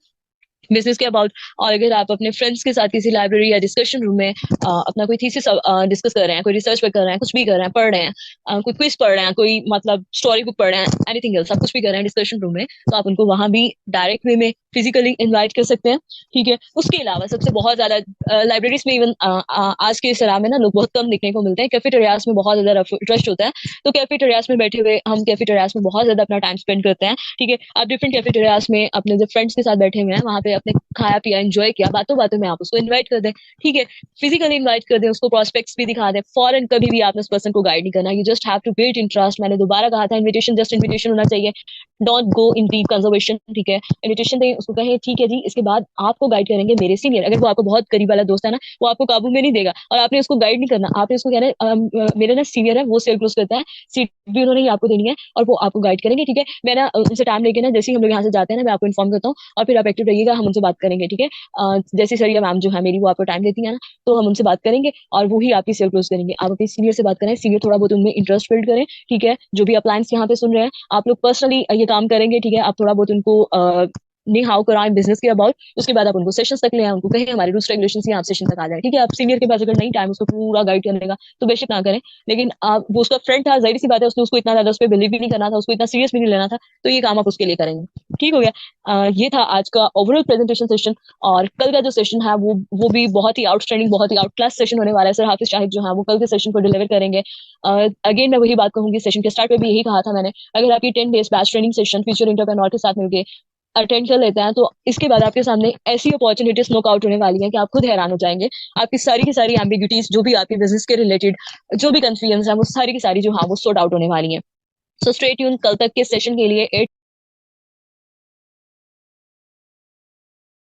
बिजनेस के अबाउट। और अगर आप अपने फ्रेंड्स के साथ किसी लाइब्रेरी या डिस्कशन रूम में अपना कोई थीसिस डिस्कस कर रहे हैं, कोई रिसर्च पे कर रहे हैं, कुछ भी कर रहे हैं, पढ़ रहे हैं, कोई क्विज पढ़ रहे हैं, कोई मतलब स्टोरी बुक पढ़ रहे हैं, एनीथिंग एल्स, आप कुछ भी कर रहे हैं डिस्कशन रूम में, तो आप उनको वहां भी डायरेक्ट वे में फिजिकली इन्वाइट कर सकते हैं। ठीक है, उसके अलावा सबसे बहुत ज्यादा लाइब्रेरीज में इवन आज के सलाह में ना लोग बहुत कम देखने को मिलते हैं, कैफेटेरियाज में बहुत ज्यादा रश होता है। तो कैफेटेरियाज में बैठे हुए हम कैफेटेरियाज में बहुत ज्यादा अपना टाइम स्पेंड करते हैं। ठीक है, आप डिफरेंट कैफेटेरियाज में अपने जो फ्रेंड्स के साथ बैठे हुए हैं वहां पे अपने खाया पिया एंजॉय किया, बातों बातों में आप उसको इन्वाइट कर दें। ठीक है, फिजिकली इन्वाइट कर दें, उसको प्रोस्पेक्ट्स भी दिखा दें। फॉरन कभी भी आपने उस पर्सन को गाइड नहीं करना, you just have to build interest. मैंने दोबारा कहा था, इन्विटेशन जस्ट इन्विटेशन होना चाहिए, don't go in deep conservation. ठीक है, इन्विटेशन दें, उसको कहें ठीक है जी, इसके बाद आपको गाइड करेंगे मेरे सीनियर। अगर वो आपको बहुत करीब वाला दोस्त है ना, वो आपको काबू में नहीं देगा, और आपने उसको गाइड नहीं करना, आपने उसको कहना है मेरे ना सीनियर है, वो सेल क्लोज करता है, सीट भी उन्होंने ही आपको देनी है, और वो आपको गाइड करेंगे। ठीक है, मैं ना उनसे टाइम लेके ना, जैसे ही हम लोग यहाँ से जाते हैं ना, मैं आपको इन्फॉर्म करता हूँ, और फिर आप एक्टिव रहिएगा, हम उनसे बात करेंगे। ठीक है, जैसे सरिया मैम जो है मेरी, वो आपको टाइम देती है ना, तो हम उनसे बात करेंगे और वो ही आपकी सेल क्लोज करेंगे। आप अपने सीनियर से बात करें, सीनियर थोड़ा बहुत उनमें इंटरेस्ट बिल्ड करें। ठीक है, जो भी अप्लायंस यहाँ पे सुन रहे हैं, आप लोग पर्सनली ये काम करेंगे। ठीक है, आप थोड़ा बहुत उनको नहीं हाउ कराएं बिजनेस के अबाउट। उसके बाद आप उनको सेशंस तक ले आए, उनको कहें हमारे रूल्स रेगुलेशंस यहाँ आप सेशन तक आ जाए। ठीक है, आप सीनियर के पास अगर नहीं टाइम उसको पूरा गाइड करने का, तो बेशक ना करें। लेकिन आप वो उसका फ्रेंड था, जाहिर सी बात है उसने उसको इतना ज्यादा उस पर बिलीव भी नहीं करना था, उसको इतना सीरियस भी नहीं लेना था, तो ये काम आप उसके लिए करेंगे। ठीक हो गया, ये था आज का ओवरऑल प्रेजेंटेशन सेशन। और कल का जो सेशन है वो भी बहुत ही आउटस्टैंडिंग, बहुत ही आउट क्लास सेशन होने वाला है। सर हाफिज शाहिद जो है वो कल के सेशन को डिलीवर करेंगे। अगेन मैं वही बात कहूंगी, सेशन के स्टार्ट में भी यही कहा था मैंने, अगर आपकी 10 days batch training session future entrepreneur के साथ मिलकर अटेंड कर लेते हैं, तो इसके बाद आपके सामने ऐसी अपॉर्चुनिटीज स्मोक आउट होने वाली हैं कि आप खुद हैरान हो जाएंगे। आपकी सारी की सारी एम्बिग्यूटीज जो भी आपके बिजनेस के रिलेटेड जो भी कंफ्यूजन है, वो सारी की सारी जो हाँ वो सॉर्ट आउट होने वाली है। सो स्ट्रे ट्यून कल तक के सेशन के लिए 8